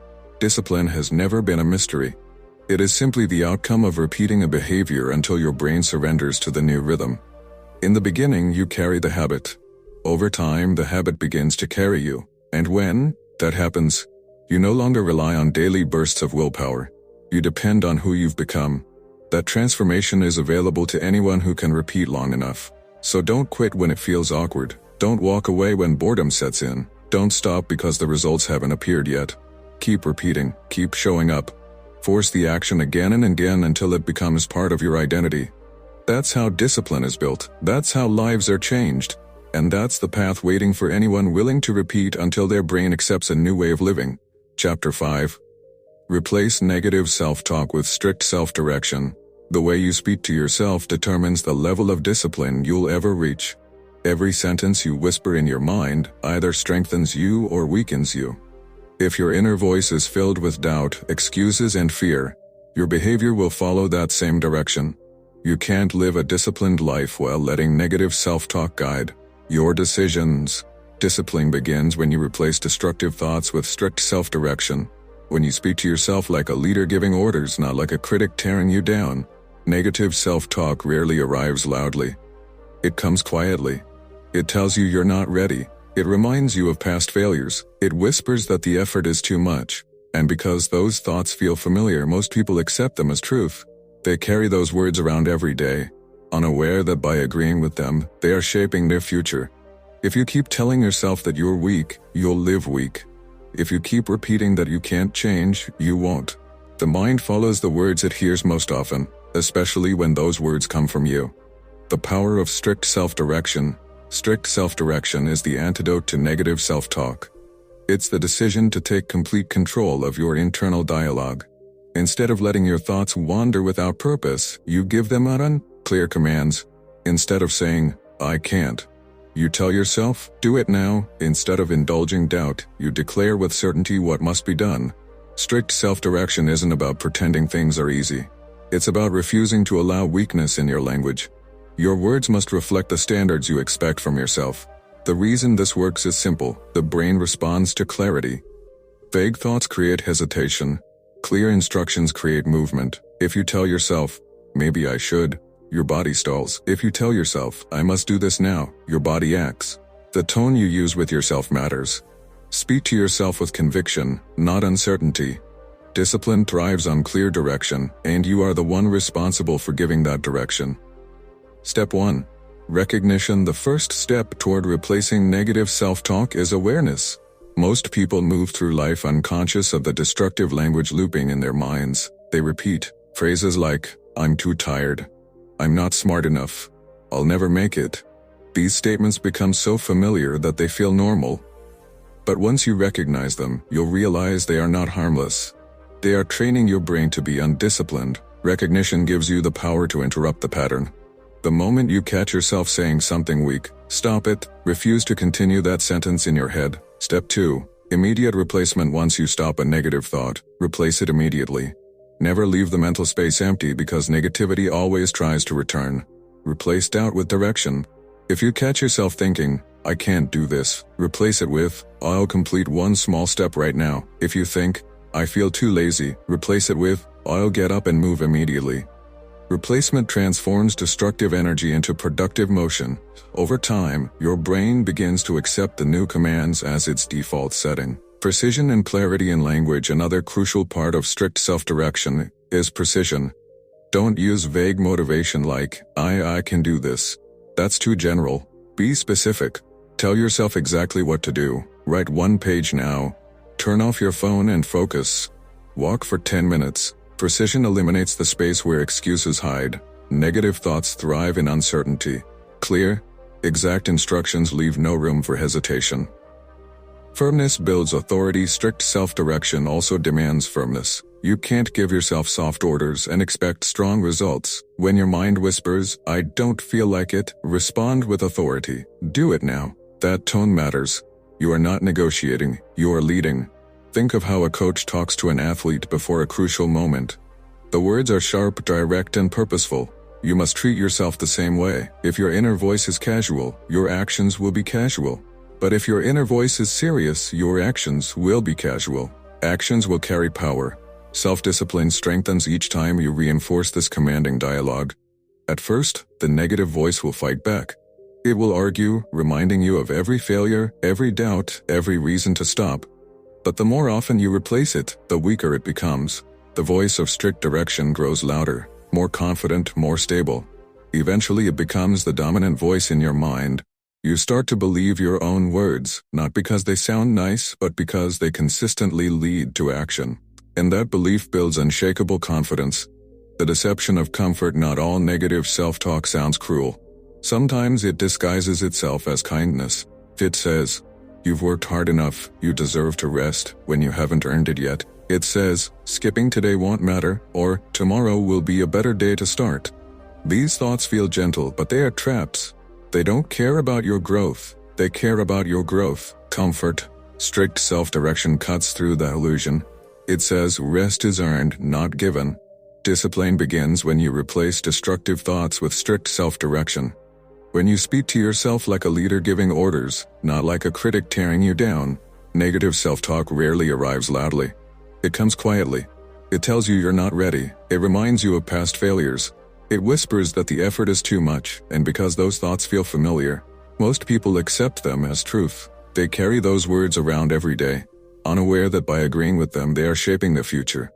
Discipline has never been a mystery. It is simply the outcome of repeating a behavior until your brain surrenders to the new rhythm. In the beginning, you carry the habit. Over time, the habit begins to carry you. And when that happens, you no longer rely on daily bursts of willpower. You depend on who you've become. That transformation is available to anyone who can repeat long enough. So don't quit when it feels awkward. Don't walk away when boredom sets in. Don't stop because the results haven't appeared yet. Keep repeating, keep showing up. Force the action again and again until it becomes part of your identity. That's how discipline is built. That's how lives are changed. And that's the path waiting for anyone willing to repeat until their brain accepts a new way of living. Chapter 5. Replace negative self-talk with strict self-direction. The way you speak to yourself determines the level of discipline you'll ever reach. Every sentence you whisper in your mind either strengthens you or weakens you. If your inner voice is filled with doubt, excuses, and fear, your behavior will follow that same direction. You can't live a disciplined life while letting negative self-talk guide your decisions. Discipline begins when you replace destructive thoughts with strict self-direction. When you speak to yourself like a leader giving orders, not like a critic tearing you down. Negative self-talk rarely arrives loudly. It comes quietly. It tells you you're not ready. It reminds you of past failures. It whispers that the effort is too much. And because those thoughts feel familiar, most people accept them as truth. They carry those words around every day, unaware that by agreeing with them, they are shaping their future. If you keep telling yourself that you're weak, you'll live weak. If you keep repeating that you can't change, you won't. The mind follows the words it hears most often, especially when those words come from you. The power of strict self-direction. Strict self-direction is the antidote to negative self-talk. It's the decision to take complete control of your internal dialogue. Instead of letting your thoughts wander without purpose, you give them clear commands. Instead of saying, "I can't," you tell yourself, "Do it now." Instead of indulging doubt, you declare with certainty what must be done. Strict self-direction isn't about pretending things are easy. It's about refusing to allow weakness in your language. Your words must reflect the standards you expect from yourself. The reason this works is simple. The brain responds to clarity. Vague thoughts create hesitation. Clear instructions create movement. If you tell yourself, "Maybe I should," your body stalls. If you tell yourself, "I must do this now," your body acts. The tone you use with yourself matters. Speak to yourself with conviction, not uncertainty. Discipline thrives on clear direction, and you are the one responsible for giving that direction. Step 1. Recognition. The first step toward replacing negative self-talk is awareness. Most people move through life unconscious of the destructive language looping in their minds. They repeat phrases like, "I'm too tired," "I'm not smart enough," "I'll never make it." These statements become so familiar that they feel normal. But once you recognize them, you'll realize they are not harmless. They are training your brain to be undisciplined. Recognition gives you the power to interrupt the pattern. The moment you catch yourself saying something weak, stop it. Refuse to continue that sentence in your head. Step 2. Immediate replacement. Once you stop a negative thought, replace it immediately. Never leave the mental space empty because negativity always tries to return. Replace doubt with direction. If you catch yourself thinking, "I can't do this," replace it with, "I'll complete one small step right now." If you think, "I feel too lazy," replace it with, "I'll get up and move immediately." Replacement transforms destructive energy into productive motion. Over time, your brain begins to accept the new commands as its default setting. Precision and clarity in language. Another crucial part of strict self-direction is precision. Don't use vague motivation like, I can do this." That's too general. Be specific. Tell yourself exactly what to do. Write one page now. Turn off your phone and focus. Walk for 10 minutes. Precision eliminates the space where excuses hide. Negative thoughts thrive in uncertainty. Clear, exact instructions leave no room for hesitation. Firmness builds authority. Strict self-direction also demands firmness. You can't give yourself soft orders and expect strong results. When your mind whispers, "I don't feel like it," respond with authority. Do it now. That tone matters. You are not negotiating, you are leading. Think of how a coach talks to an athlete before a crucial moment. The words are sharp, direct, and purposeful. You must treat yourself the same way. If your inner voice is casual, your actions will be casual. But if your inner voice is serious, your actions will be casual. Actions will carry power. Self-discipline strengthens each time you reinforce this commanding dialogue. At first, the negative voice will fight back. It will argue, reminding you of every failure, every doubt, every reason to stop. But the more often you replace it, the weaker it becomes. The voice of strict direction grows louder, more confident, more stable. Eventually it becomes the dominant voice in your mind. You start to believe your own words, not because they sound nice, but because they consistently lead to action. And that belief builds unshakable confidence. The deception of comfort. Not all negative self-talk sounds cruel. Sometimes it disguises itself as kindness. It says, "You've worked hard enough, you deserve to rest," when you haven't earned it yet. It says, "Skipping today won't matter," or "Tomorrow will be a better day to start." These thoughts feel gentle, but they are traps. They don't care about your growth. They care about your growth. Comfort. Strict self-direction cuts through the illusion. It says rest is earned, not given. Discipline begins when you replace destructive thoughts with strict self-direction. When you speak to yourself like a leader giving orders, not like a critic tearing you down. Negative self-talk rarely arrives loudly. It comes quietly. It tells you you're not ready. It reminds you of past failures. It whispers that the effort is too much, and because those thoughts feel familiar, most people accept them as truth. They carry those words around every day, unaware that by agreeing with them they are shaping the future.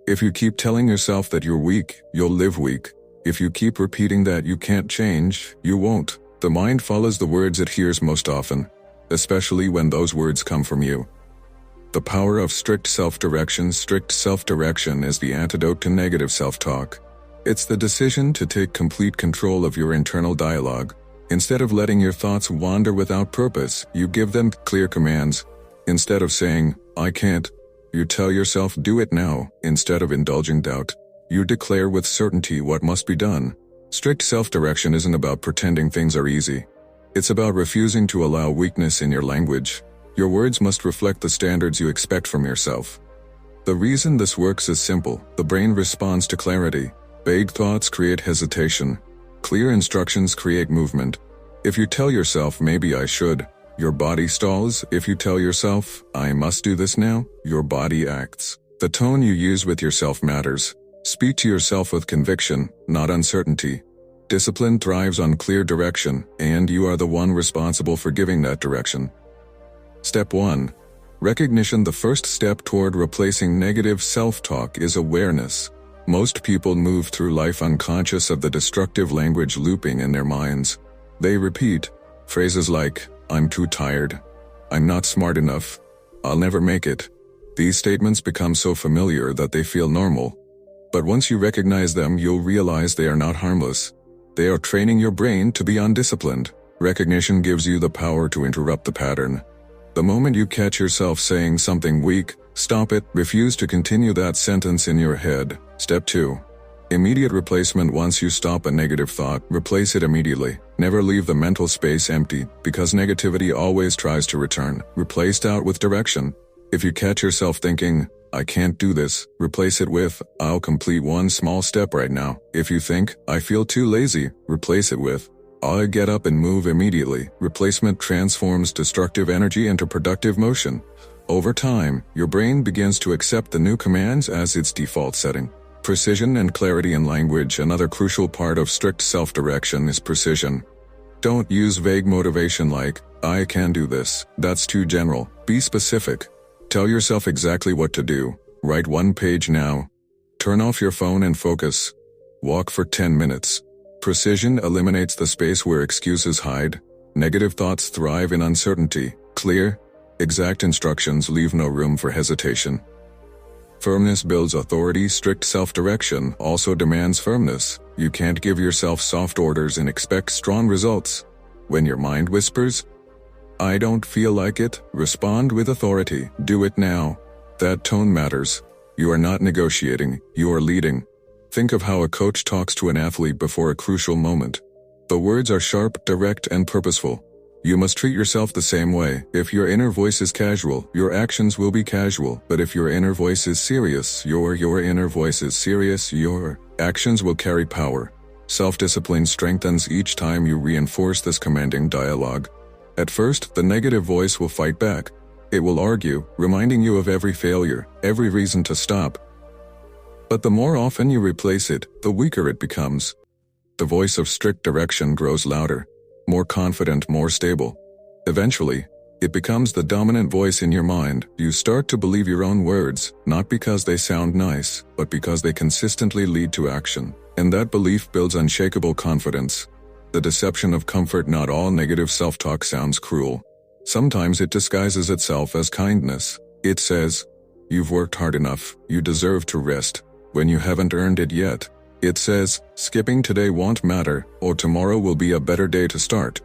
If you keep telling yourself that you're weak, you'll live weak. If you keep repeating that you can't change, you won't. The mind follows the words it hears most often, especially when those words come from you. The power of strict self-direction. Strict self-direction is the antidote to negative self-talk. It's the decision to take complete control of your internal dialogue. Instead of letting your thoughts wander without purpose, you give them clear commands. Instead of saying, "I can't," you tell yourself, "Do it now." Instead of indulging doubt, you declare with certainty what must be done. Strict self-direction isn't about pretending things are easy. It's about refusing to allow weakness in your language. Your words must reflect the standards you expect from yourself. The reason this works is simple. The brain responds to clarity. Vague thoughts create hesitation. Clear instructions create movement. If you tell yourself, "Maybe I should," your body stalls. If you tell yourself, "I must do this now," your body acts. The tone you use with yourself matters. Speak to yourself with conviction, not uncertainty. Discipline thrives on clear direction, and you are the one responsible for giving that direction. Step 1. Recognition. The first step toward replacing negative self-talk is awareness. Most people move through life unconscious of the destructive language looping in their minds. They repeat phrases like, "I'm too tired," "I'm not smart enough," "I'll never make it." These statements become so familiar that they feel normal. But once you recognize them, you'll realize they are not harmless. They are training your brain to be undisciplined. Recognition gives you the power to interrupt the pattern. The moment you catch yourself saying something weak, stop it. Refuse to continue that sentence in your head. Step 2. Immediate replacement. Once you stop a negative thought, replace it immediately. Never leave the mental space empty, because negativity always tries to return. Replace doubt with direction. If you catch yourself thinking, "I can't do this," replace it with, "I'll complete one small step right now." If you think, "I feel too lazy," replace it with, "I'll get up and move immediately." Replacement transforms destructive energy into productive motion. Over time, your brain begins to accept the new commands as its default setting. Precision and clarity in language. Another crucial part of strict self-direction is precision. Don't use vague motivation like, "I can do this." That's too general. Be specific. Tell yourself exactly what to do. Write 1 page now. Turn off your phone and focus. Walk for 10 minutes. Precision eliminates the space where excuses hide. Negative thoughts thrive in uncertainty. Clear, exact instructions leave no room for hesitation. Firmness builds authority. Strict self-direction also demands firmness. You can't give yourself soft orders and expect strong results. When your mind whispers, "I don't feel like it," respond with authority. Do it now. That tone matters. You are not negotiating, you are leading. Think of how a coach talks to an athlete before a crucial moment. The words are sharp, direct, and purposeful. You must treat yourself the same way. If your inner voice is casual, your actions will be casual. But if your inner voice is serious, your inner voice is serious, your actions will carry power. Self-discipline strengthens each time you reinforce this commanding dialogue. At first, the negative voice will fight back. It will argue, reminding you of every failure, every reason to stop. But the more often you replace it, the weaker it becomes. The voice of strict direction grows louder, more confident, more stable. Eventually, it becomes the dominant voice in your mind. You start to believe your own words, not because they sound nice, but because they consistently lead to action. And that belief builds unshakable confidence. The deception of comfort. Not all negative self-talk sounds cruel. Sometimes it disguises itself as kindness. It says, "You've worked hard enough, you deserve to rest," when you haven't earned it yet. It says, "Skipping today won't matter," or "Tomorrow will be a better day to start."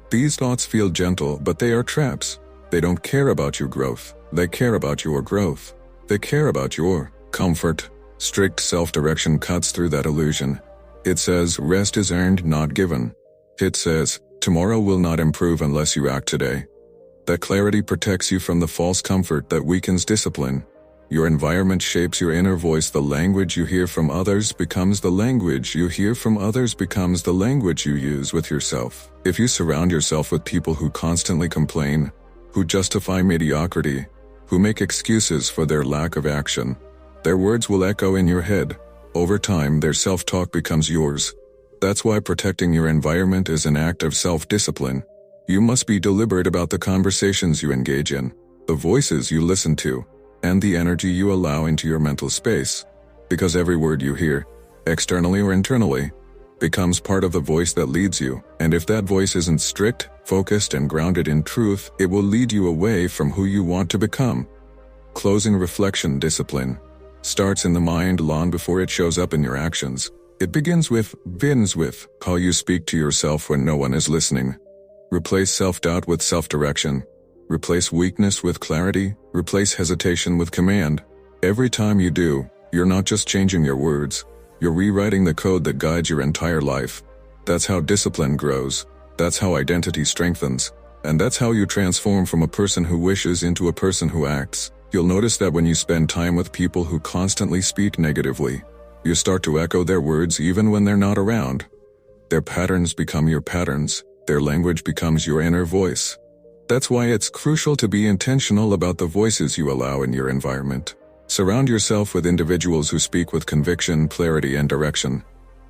These thoughts feel gentle, but they are traps. They don't care about your growth. They care about your growth. They care about your comfort. Strict self-direction cuts through that illusion. It says, "Rest is earned, not given." It says, "Tomorrow will not improve unless you act today." That clarity protects you from the false comfort that weakens discipline. Your environment shapes your inner voice. The language you hear from others becomes the language you hear from others becomes the language you use with yourself. If you surround yourself with people who constantly complain, who justify mediocrity, who make excuses for their lack of action, their words will echo in your head. Over time, their self-talk becomes yours. That's why protecting your environment is an act of self-discipline. You must be deliberate about the conversations you engage in, the voices you listen to, and the energy you allow into your mental space. Because every word you hear, externally or internally, becomes part of the voice that leads you. And if that voice isn't strict, focused, and grounded in truth, it will lead you away from who you want to become. Closing. Reflection. Discipline starts in the mind long before it shows up in your actions. It begins with how you speak to yourself when no one is listening. Replace self-doubt with self-direction. Replace weakness with clarity. Replace hesitation with command. Every time you do, you're not just changing your words, you're rewriting the code that guides your entire life. That's how discipline grows. That's how identity strengthens. And that's how you transform from a person who wishes into a person who acts. You'll notice that when you spend time with people who constantly speak negatively, you start to echo their words even when they're not around. Their patterns become your patterns. Their language becomes your inner voice. That's why it's crucial to be intentional about the voices you allow in your environment. Surround yourself with individuals who speak with conviction, clarity, and direction.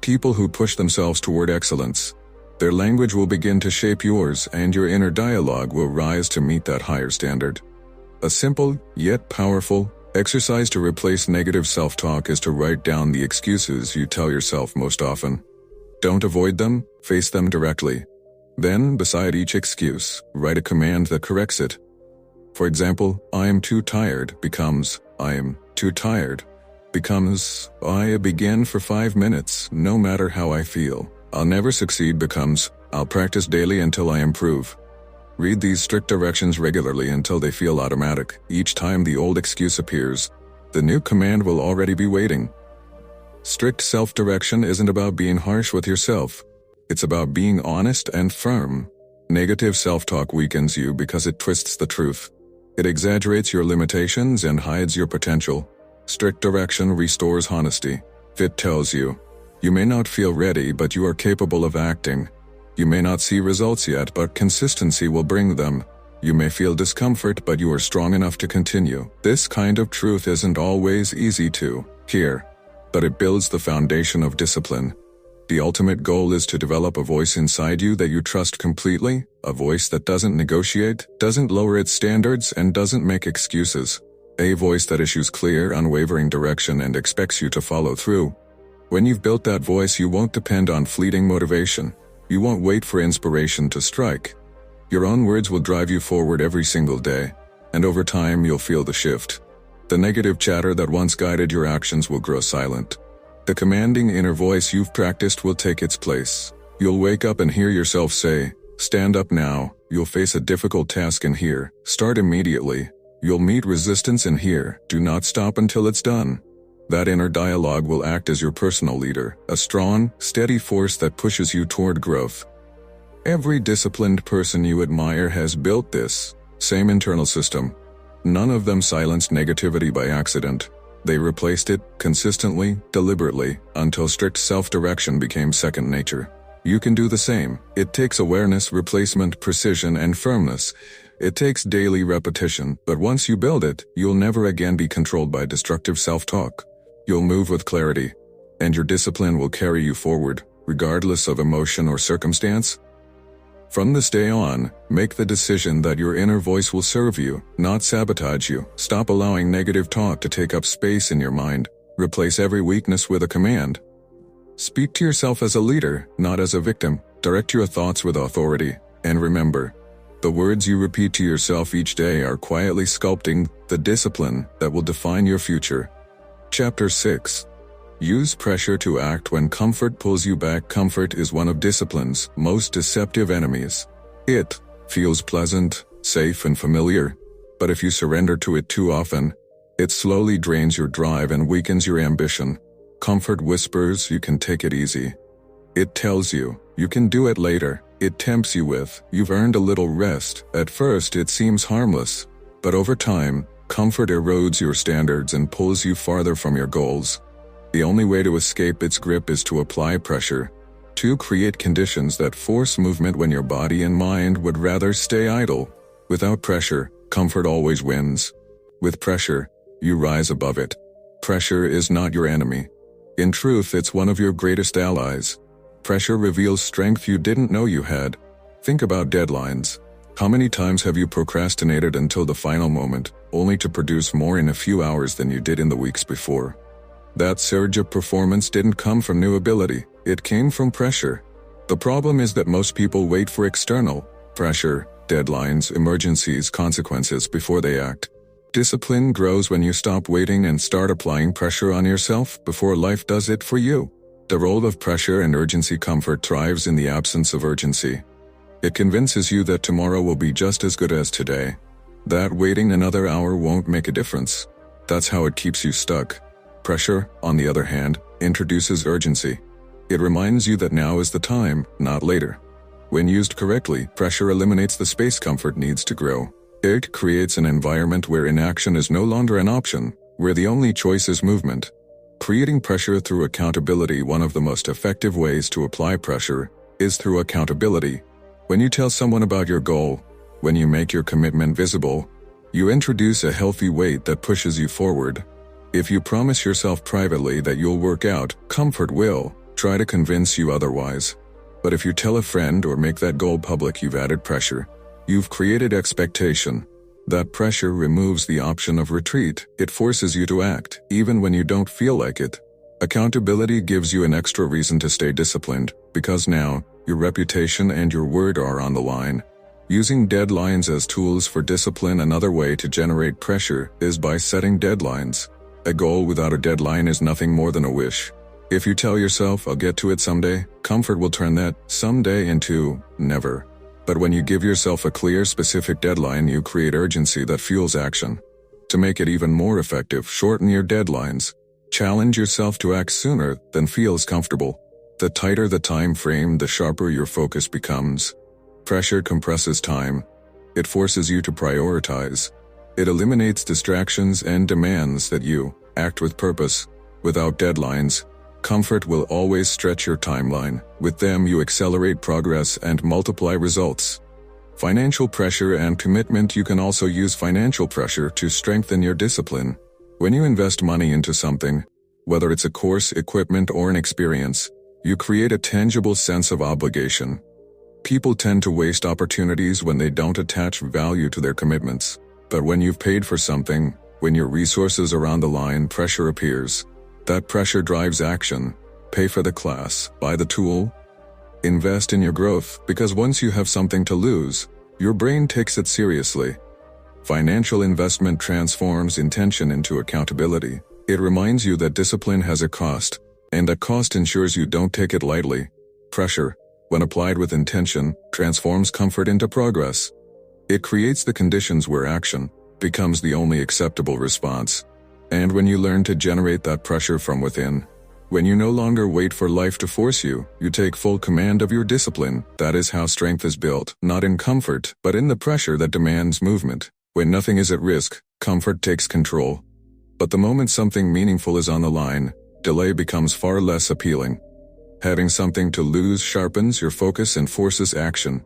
People who push themselves toward excellence, their language will begin to shape yours, and your inner dialogue will rise to meet that higher standard. A simple, yet powerful, exercise to replace negative self-talk is to write down the excuses you tell yourself most often. Don't avoid them, face them directly. Then, beside each excuse, write a command that corrects it. For example, I am too tired becomes, I am too tired, becomes, I begin for 5 minutes, no matter how I feel. I'll never succeed becomes, I'll practice daily until I improve. Read these strict directions regularly until they feel automatic. Each time the old excuse appears, the new command will already be waiting. Strict self-direction isn't about being harsh with yourself. It's about being honest and firm. Negative self-talk weakens you because it twists the truth. It exaggerates your limitations and hides your potential. Strict direction restores honesty. It tells you, you may not feel ready, but you are capable of acting. You may not see results yet, but consistency will bring them. You may feel discomfort, but you are strong enough to continue. This kind of truth isn't always easy to hear, but it builds the foundation of discipline. The ultimate goal is to develop a voice inside you that you trust completely, a voice that doesn't negotiate, doesn't lower its standards, and doesn't make excuses. A voice that issues clear, unwavering direction and expects you to follow through. When you've built that voice, you won't depend on fleeting motivation. You won't wait for inspiration to strike. Your own words will drive you forward every single day, and over time you'll feel the shift. The negative chatter that once guided your actions will grow silent. The commanding inner voice you've practiced will take its place. You'll wake up and hear yourself say, "Stand up now." You'll face a difficult task in here. "Start immediately." You'll meet resistance in here. "Do not stop until it's done." That inner dialogue will act as your personal leader, a strong, steady force that pushes you toward growth. Every disciplined person you admire has built this same internal system. None of them silenced negativity by accident. They replaced it consistently, deliberately, until strict self-direction became second nature. You can do the same. It takes awareness, replacement, precision, and firmness. It takes daily repetition, but once you build it, you'll never again be controlled by destructive self-talk. You'll move with clarity, and your discipline will carry you forward, regardless of emotion or circumstance. From this day on, make the decision that your inner voice will serve you, not sabotage you. Stop allowing negative talk to take up space in your mind. Replace every weakness with a command. Speak to yourself as a leader, not as a victim. Direct your thoughts with authority. And remember, the words you repeat to yourself each day are quietly sculpting the discipline that will define your future. Chapter 6. Use pressure to act when comfort pulls you back. Comfort is one of discipline's most deceptive enemies. It feels pleasant, safe, and familiar, but if you surrender to it too often, it slowly drains your drive and weakens your ambition. Comfort whispers you can take it easy. It tells you, you can do it later. It tempts you with, you've earned a little rest. At first it seems harmless, but over time, comfort erodes your standards and pulls you farther from your goals. The only way to escape its grip is to apply pressure, to create conditions that force movement when your body and mind would rather stay idle. Without pressure, comfort always wins. With pressure, you rise above it. Pressure is not your enemy. In truth, it's one of your greatest allies. Pressure reveals strength you didn't know you had. Think about deadlines. How many times have you procrastinated until the final moment, only to produce more in a few hours than you did in the weeks before? That surge of performance didn't come from new ability, it came from pressure. The problem is that most people wait for external pressure, deadlines, emergencies, consequences before they act. Discipline grows when you stop waiting and start applying pressure on yourself before life does it for you. The role of pressure and urgency. Comfort thrives in the absence of urgency. It convinces you that tomorrow will be just as good as today. That waiting another hour won't make a difference. That's how it keeps you stuck. Pressure, on the other hand, introduces urgency. It reminds you that now is the time, not later. When used correctly, pressure eliminates the space comfort needs to grow. It creates an environment where inaction is no longer an option, where the only choice is movement. Creating pressure through accountability. One of the most effective ways to apply pressure is through accountability. When you tell someone about your goal, when you make your commitment visible, you introduce a healthy weight that pushes you forward. If you promise yourself privately that you'll work out, comfort will try to convince you otherwise. But if you tell a friend or make that goal public, you've added pressure. You've created expectation. That pressure removes the option of retreat. It forces you to act, even when you don't feel like it. Accountability gives you an extra reason to stay disciplined, because now, your reputation and your word are on the line. Using deadlines as tools for discipline. Another way to generate pressure is by setting deadlines. A goal without a deadline is nothing more than a wish. If you tell yourself, I'll get to it someday, comfort will turn that someday into never. But when you give yourself a clear, specific deadline, you create urgency that fuels action. To make it even more effective, shorten your deadlines. Challenge yourself to act sooner than feels comfortable. The tighter the time frame, the sharper your focus becomes. Pressure compresses time. It forces you to prioritize. It eliminates distractions and demands that you act with purpose. Without deadlines, comfort will always stretch your timeline. With them, you accelerate progress and multiply results. Financial pressure and commitment. You can also use financial pressure to strengthen your discipline. When you invest money into something, whether it's a course, equipment, or an experience, you create a tangible sense of obligation. People tend to waste opportunities when they don't attach value to their commitments. But when you've paid for something, when your resources are on the line, pressure appears. That pressure drives action. Pay for the class, buy the tool, invest in your growth, because once you have something to lose, your brain takes it seriously. Financial investment transforms intention into accountability. It reminds you that discipline has a cost, and that cost ensures you don't take it lightly. Pressure, when applied with intention, transforms comfort into progress. It creates the conditions where action becomes the only acceptable response. And when you learn to generate that pressure from within, when you no longer wait for life to force you, you take full command of your discipline. That is how strength is built, not in comfort, but in the pressure that demands movement. When nothing is at risk, comfort takes control. But the moment something meaningful is on the line, delay becomes far less appealing. Having something to lose sharpens your focus and forces action.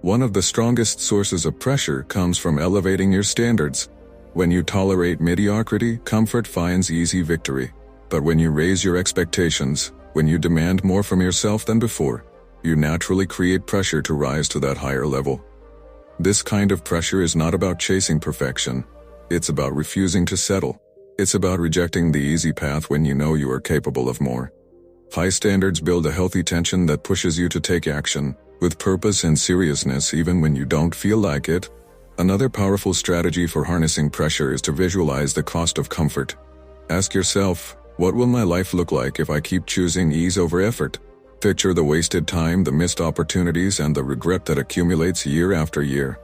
One of the strongest sources of pressure comes from elevating your standards. When you tolerate mediocrity, comfort finds easy victory. But when you raise your expectations, when you demand more from yourself than before, you naturally create pressure to rise to that higher level. This kind of pressure is not about chasing perfection. It's about refusing to settle. It's about rejecting the easy path when you know you are capable of more. High standards build a healthy tension that pushes you to take action, with purpose and seriousness even when you don't feel like it. Another powerful strategy for harnessing pressure is to visualize the cost of comfort. Ask yourself, what will my life look like if I keep choosing ease over effort? Picture the wasted time, the missed opportunities, and the regret that accumulates year after year.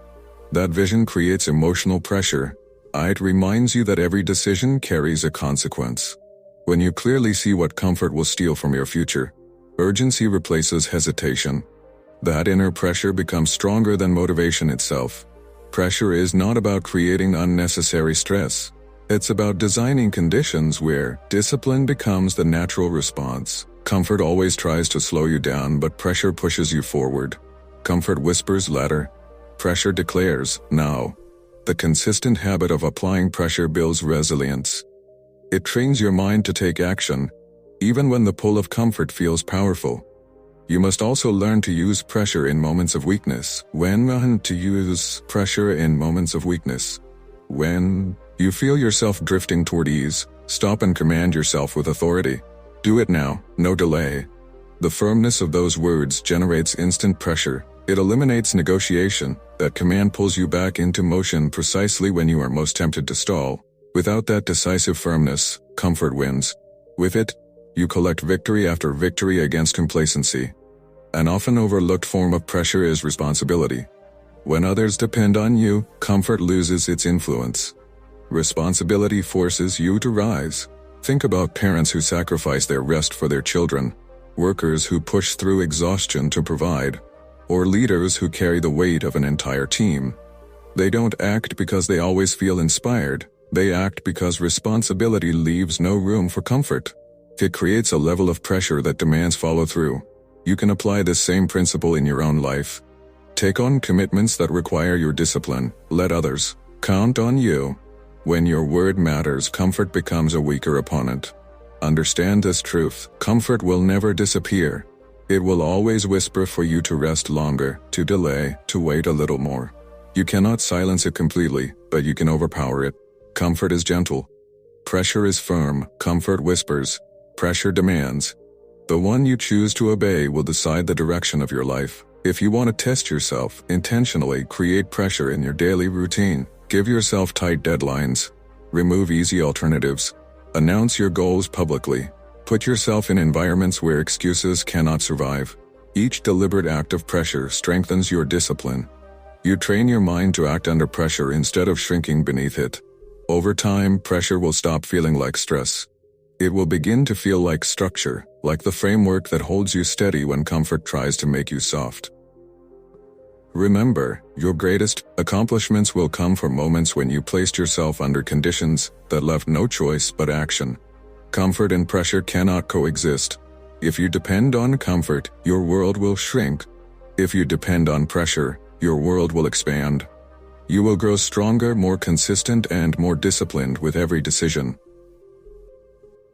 That vision creates emotional pressure. It reminds you that every decision carries a consequence. When you clearly see what comfort will steal from your future, urgency replaces hesitation. That inner pressure becomes stronger than motivation itself. Pressure is not about creating unnecessary stress. It's about designing conditions where discipline becomes the natural response. Comfort always tries to slow you down, but pressure pushes you forward. Comfort whispers later. Pressure declares now. The consistent habit of applying pressure builds resilience. It trains your mind to take action, even when the pull of comfort feels powerful. You must also learn to use pressure in moments of weakness. When to use pressure in moments of weakness. When you feel yourself drifting toward ease, stop and command yourself with authority. Do it now, no delay. The firmness of those words generates instant pressure. It eliminates negotiation. That command pulls you back into motion precisely when you are most tempted to stall. Without that decisive firmness, comfort wins. With it, you collect victory after victory against complacency. An often overlooked form of pressure is responsibility. When others depend on you, comfort loses its influence. Responsibility forces you to rise. Think about parents who sacrifice their rest for their children, workers who push through exhaustion to provide, or leaders who carry the weight of an entire team. They don't act because they always feel inspired. They act because responsibility leaves no room for comfort. It creates a level of pressure that demands follow-through. You can apply this same principle in your own life. Take on commitments that require your discipline. Let others count on you. When your word matters, comfort becomes a weaker opponent. Understand this truth: comfort will never disappear. It will always whisper for you to rest longer, to delay, to wait a little more. You cannot silence it completely, but you can overpower it. Comfort is gentle. Pressure is firm. Comfort whispers. Pressure demands. The one you choose to obey will decide the direction of your life. If you want to test yourself, intentionally create pressure in your daily routine. Give yourself tight deadlines. Remove easy alternatives. Announce your goals publicly. Put yourself in environments where excuses cannot survive. Each deliberate act of pressure strengthens your discipline. You train your mind to act under pressure instead of shrinking beneath it. Over time, pressure will stop feeling like stress. It will begin to feel like structure, like the framework that holds you steady when comfort tries to make you soft. Remember, your greatest accomplishments will come from moments when you placed yourself under conditions that left no choice but action. Comfort and pressure cannot coexist. If you depend on comfort, your world will shrink. If you depend on pressure, your world will expand. You will grow stronger, more consistent, and more disciplined with every decision.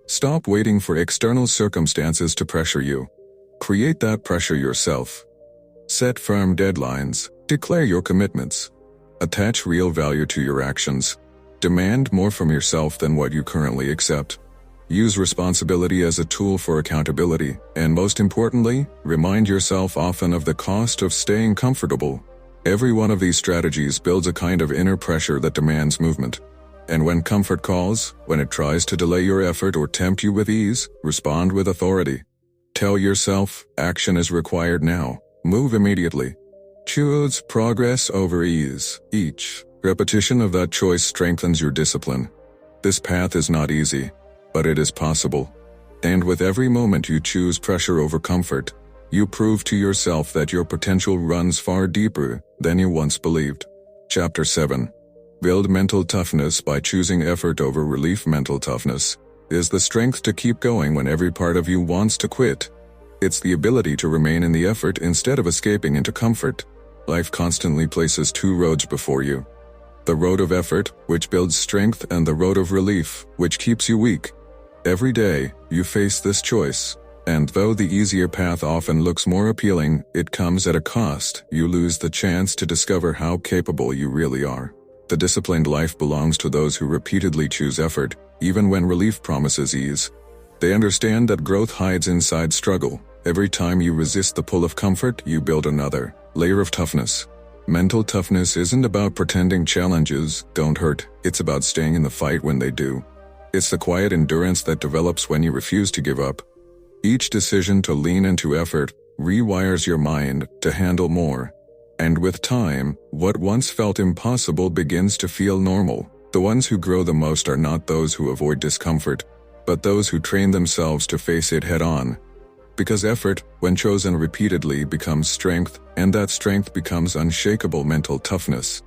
Stop waiting for external circumstances to pressure you. Create that pressure yourself. Set firm deadlines. Declare your commitments. Attach real value to your actions. Demand more from yourself than what you currently accept. Use responsibility as a tool for accountability, and most importantly, remind yourself often of the cost of staying comfortable. Every one of these strategies builds a kind of inner pressure that demands movement. And when comfort calls, when it tries to delay your effort or tempt you with ease, respond with authority. Tell yourself, action is required now. Move immediately. Choose progress over ease. Each repetition of that choice strengthens your discipline. This path is not easy, but it is possible. And with every moment you choose pressure over comfort, you prove to yourself that your potential runs far deeper than you once believed. Chapter 7. Build mental toughness by choosing effort over relief. Mental toughness is the strength to keep going when every part of you wants to quit. It's the ability to remain in the effort instead of escaping into comfort. Life constantly places two roads before you. The road of effort, which builds strength, and the road of relief, which keeps you weak. Every day, you face this choice. And though the easier path often looks more appealing, it comes at a cost. You lose the chance to discover how capable you really are. The disciplined life belongs to those who repeatedly choose effort, even when relief promises ease. They understand that growth hides inside struggle. Every time you resist the pull of comfort, you build another layer of toughness. Mental toughness isn't about pretending challenges don't hurt. It's about staying in the fight when they do. It's the quiet endurance that develops when you refuse to give up. Each decision to lean into effort rewires your mind to handle more. And with time, what once felt impossible begins to feel normal. The ones who grow the most are not those who avoid discomfort, but those who train themselves to face it head-on. Because effort, when chosen repeatedly, becomes strength, and that strength becomes unshakable mental toughness.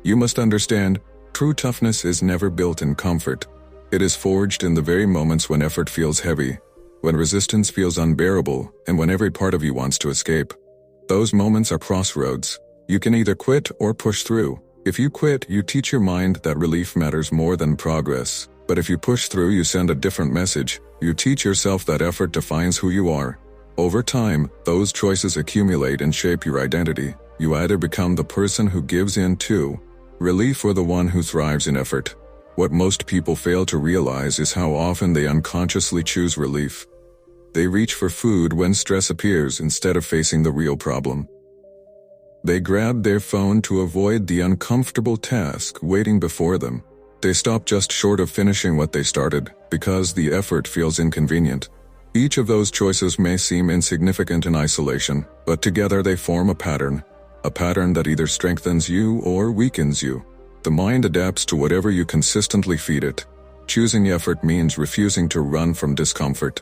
You must understand, true toughness is never built in comfort. It is forged in the very moments when effort feels heavy, when resistance feels unbearable, and when every part of you wants to escape. Those moments are crossroads. You can either quit or push through. If you quit, you teach your mind that relief matters more than progress. But if you push through, you send a different message. You teach yourself that effort defines who you are. Over time, those choices accumulate and shape your identity. You either become the person who gives in to relief or the one who thrives in effort. What most people fail to realize is how often they unconsciously choose relief. They reach for food when stress appears instead of facing the real problem. They grab their phone to avoid the uncomfortable task waiting before them. They stop just short of finishing what they started because the effort feels inconvenient. Each of those choices may seem insignificant in isolation, but together they form a pattern that either strengthens you or weakens you. The mind adapts to whatever you consistently feed it. Choosing effort means refusing to run from discomfort.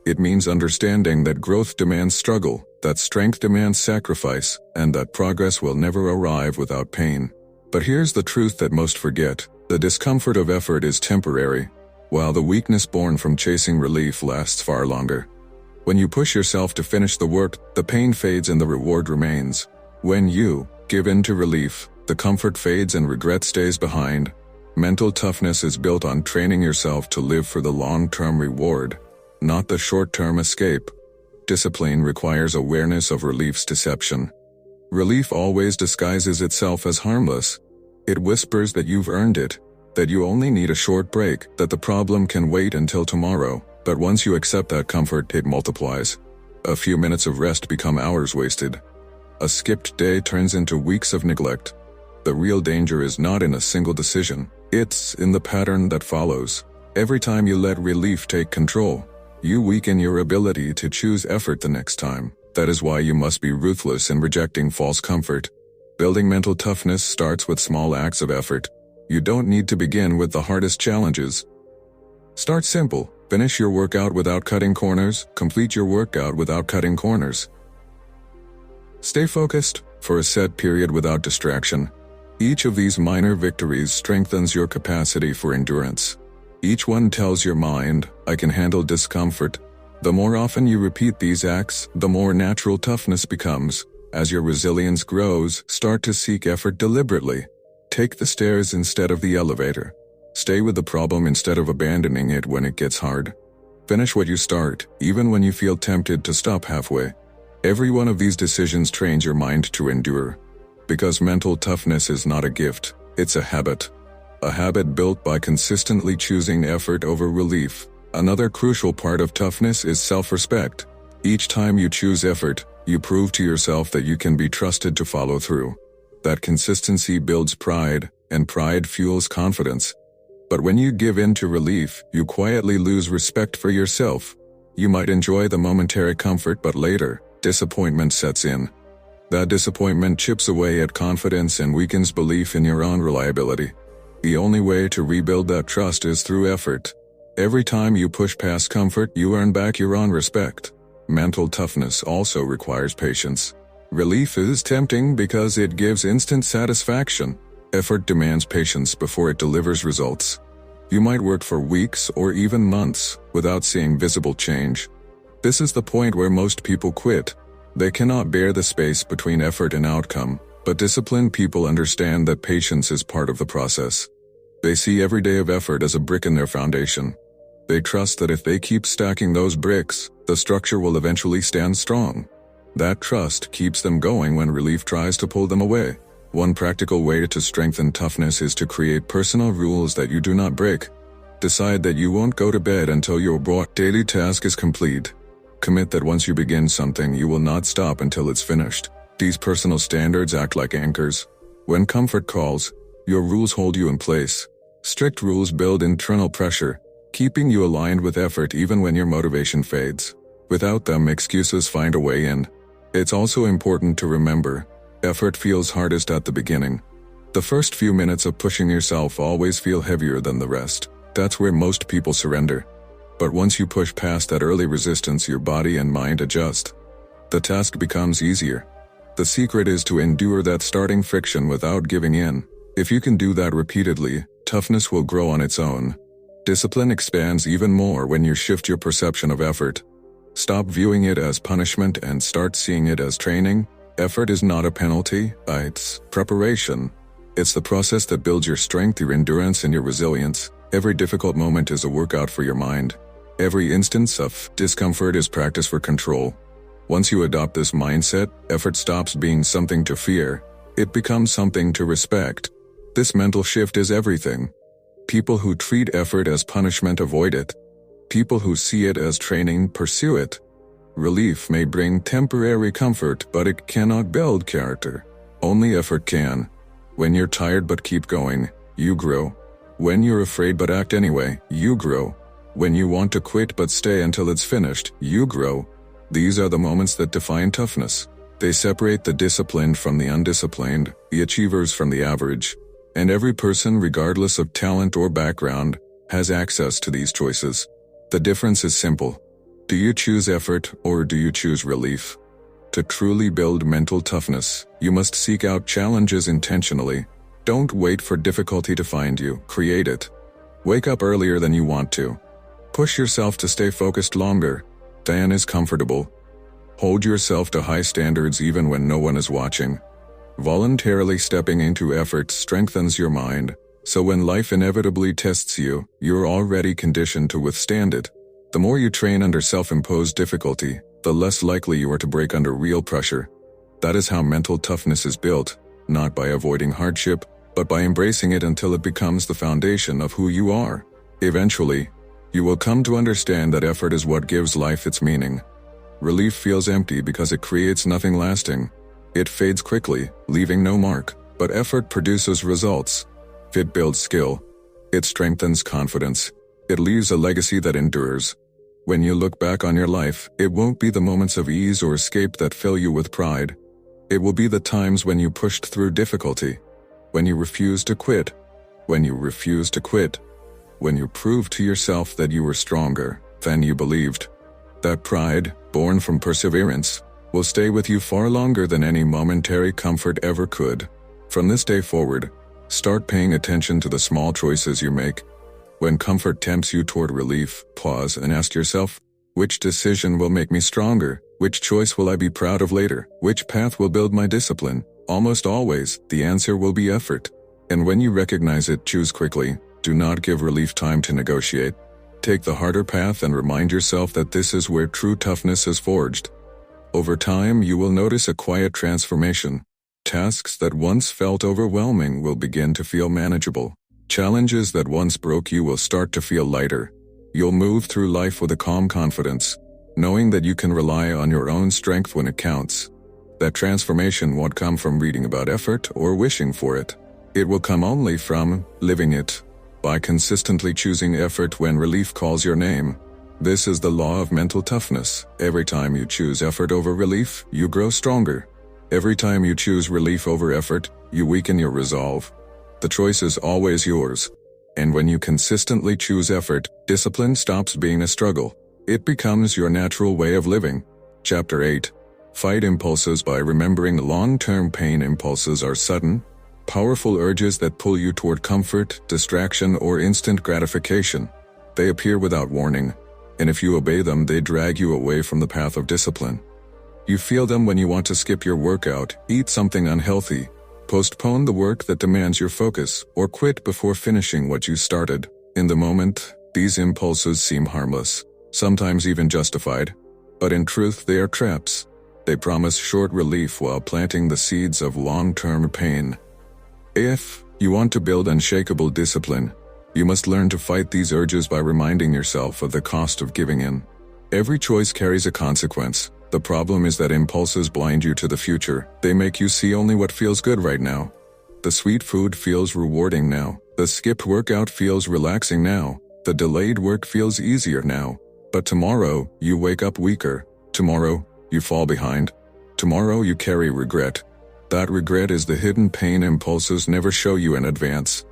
It means understanding that growth demands struggle, that strength demands sacrifice, and that progress will never arrive without pain. But here's the truth that most forget. The discomfort of effort is temporary, while the weakness born from chasing relief lasts far longer. When you push yourself to finish the work, the pain fades and the reward remains. When you give in to relief, the comfort fades and regret stays behind. Mental toughness is built on training yourself to live for the long-term reward, not the short-term escape. Discipline requires awareness of relief's deception. Relief always disguises itself as harmless. It whispers that you've earned it, that you only need a short break, that the problem can wait until tomorrow. But once you accept that comfort, it multiplies. A few minutes of rest become hours wasted. A skipped day turns into weeks of neglect. The real danger is not in a single decision. It's in the pattern that follows. Every time you let relief take control, you weaken your ability to choose effort the next time. That is why you must be ruthless in rejecting false comfort. Building mental toughness starts with small acts of effort. You don't need to begin with the hardest challenges. Start simple. Finish your workout without cutting corners. Complete your workout without cutting corners. Stay focused for a set period without distraction. Each of these minor victories strengthens your capacity for endurance. Each one tells your mind, I can handle discomfort. The more often you repeat these acts, the more natural toughness becomes. As your resilience grows, start to seek effort deliberately. Take the stairs instead of the elevator. Stay with the problem instead of abandoning it when it gets hard. Finish what you start, even when you feel tempted to stop halfway. Every one of these decisions trains your mind to endure. Because mental toughness is not a gift, it's a habit. A habit built by consistently choosing effort over relief. Another crucial part of toughness is self-respect. Each time you choose effort, you prove to yourself that you can be trusted to follow through. That consistency builds pride, and pride fuels confidence. But when you give in to relief, you quietly lose respect for yourself. You might enjoy the momentary comfort, but later, disappointment sets in. That disappointment chips away at confidence and weakens belief in your own reliability. The only way to rebuild that trust is through effort. Every time you push past comfort, you earn back your own respect. Mental toughness also requires patience. Relief is tempting because it gives instant satisfaction. Effort demands patience before it delivers results. You might work for weeks or even months without seeing visible change. This is the point where most people quit. They cannot bear the space between effort and outcome, but disciplined people understand that patience is part of the process. They see every day of effort as a brick in their foundation. They trust that if they keep stacking those bricks, the structure will eventually stand strong. That trust keeps them going when relief tries to pull them away. One practical way to strengthen toughness is to create personal rules that you do not break. Decide that you won't go to bed until your daily task is complete. Commit that once you begin something, you will not stop until it's finished. These personal standards act like anchors. When comfort calls, your rules hold you in place. Strict rules build internal pressure, keeping you aligned with effort even when your motivation fades. Without them, excuses find a way in. It's also important to remember, effort feels hardest at the beginning. The first few minutes of pushing yourself always feel heavier than the rest. That's where most people surrender. But once you push past that early resistance, your body and mind adjust. The task becomes easier. The secret is to endure that starting friction without giving in. If you can do that repeatedly, toughness will grow on its own. Discipline expands even more when you shift your perception of effort. Stop viewing it as punishment and start seeing it as training. Effort is not a penalty, it's preparation. It's the process that builds your strength, your endurance, and your resilience. Every difficult moment is a workout for your mind. Every instance of discomfort is practice for control. Once you adopt this mindset, effort stops being something to fear. It becomes something to respect. This mental shift is everything. People who treat effort as punishment avoid it. People who see it as training pursue it. Relief may bring temporary comfort, but it cannot build character. Only effort can. When you're tired but keep going, you grow. When you're afraid but act anyway, you grow. When you want to quit but stay until it's finished, you grow. These are the moments that define toughness. They separate the disciplined from the undisciplined, the achievers from the average. And every person, regardless of talent or background, has access to these choices. The difference is simple. Do you choose effort or do you choose relief? To truly build mental toughness, you must seek out challenges intentionally. Don't wait for difficulty to find you, create it. Wake up earlier than you want to. Push yourself to stay focused longer than is comfortable. Hold yourself to high standards even when no one is watching. Voluntarily stepping into effort strengthens your mind, So when life inevitably tests you, you're already conditioned to withstand it. The more you train under self-imposed difficulty, the less likely you are to break under real pressure. That is how mental toughness is built, not by avoiding hardship, but by embracing it until it becomes the foundation of who you are. Eventually, you will come to understand that effort is what gives life its meaning. Relief feels empty because it creates nothing lasting. It fades quickly, leaving no mark, but effort produces results. It builds skill. It strengthens confidence. It leaves a legacy that endures. When you look back on your life, it won't be the moments of ease or escape that fill you with pride. It will be the times when you pushed through difficulty, when you refused to quit, when you proved to yourself that you were stronger than you believed. That pride, born from perseverance, will stay with you far longer than any momentary comfort ever could. From this day forward, start paying attention to the small choices you make. When comfort tempts you toward relief, pause and ask yourself, which decision will make me stronger? Which choice will I be proud of later? Which path will build my discipline? Almost always, the answer will be effort. And when you recognize it, choose quickly. Do not give relief time to negotiate. Take the harder path and remind yourself that this is where true toughness is forged. Over time, you will notice a quiet transformation. Tasks that once felt overwhelming will begin to feel manageable. Challenges that once broke you will start to feel lighter. You'll move through life with a calm confidence, knowing that you can rely on your own strength when it counts. That transformation won't come from reading about effort or wishing for it. It will come only from living it. By consistently choosing effort when relief calls your name. This is the law of mental toughness. Every time you choose effort over relief, you grow stronger. Every time you choose relief over effort, you weaken your resolve. The choice is always yours. And when you consistently choose effort, discipline stops being a struggle. It becomes your natural way of living. Chapter 8. Fight impulses by remembering long-term pain. Impulses are sudden, powerful urges that pull you toward comfort, distraction, or instant gratification. They appear without warning, and if you obey them, they drag you away from the path of discipline. You feel them when you want to skip your workout, eat something unhealthy, postpone the work that demands your focus, or quit before finishing what you started. In the moment, these impulses seem harmless, sometimes even justified, but in truth they are traps. They promise short relief while planting the seeds of long-term pain. If you want to build unshakable discipline, you must learn to fight these urges by reminding yourself of the cost of giving in. Every choice carries a consequence. The problem is that impulses blind you to the future. They make you see only what feels good right now. The sweet food feels rewarding now. The skipped workout feels relaxing now. The delayed work feels easier now. But tomorrow, you wake up weaker. Tomorrow, you fall behind. Tomorrow, you carry regret. That regret is the hidden pain impulses never show you in advance.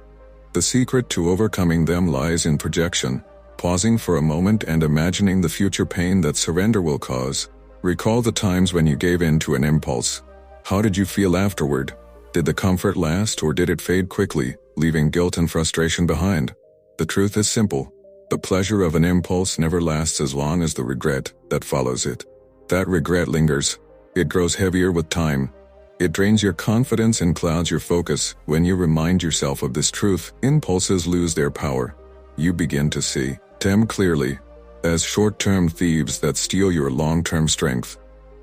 The secret to overcoming them lies in projection, pausing for a moment and imagining the future pain that surrender will cause. Recall the times when you gave in to an impulse. How did you feel afterward? Did the comfort last or did it fade quickly, leaving guilt and frustration behind? The truth is simple. The pleasure of an impulse never lasts as long as the regret that follows it. That regret lingers. It grows heavier with time. It drains your confidence and clouds your focus. When you remind yourself of this truth, impulses lose their power. You begin to see them clearly as short-term thieves that steal your long-term strength.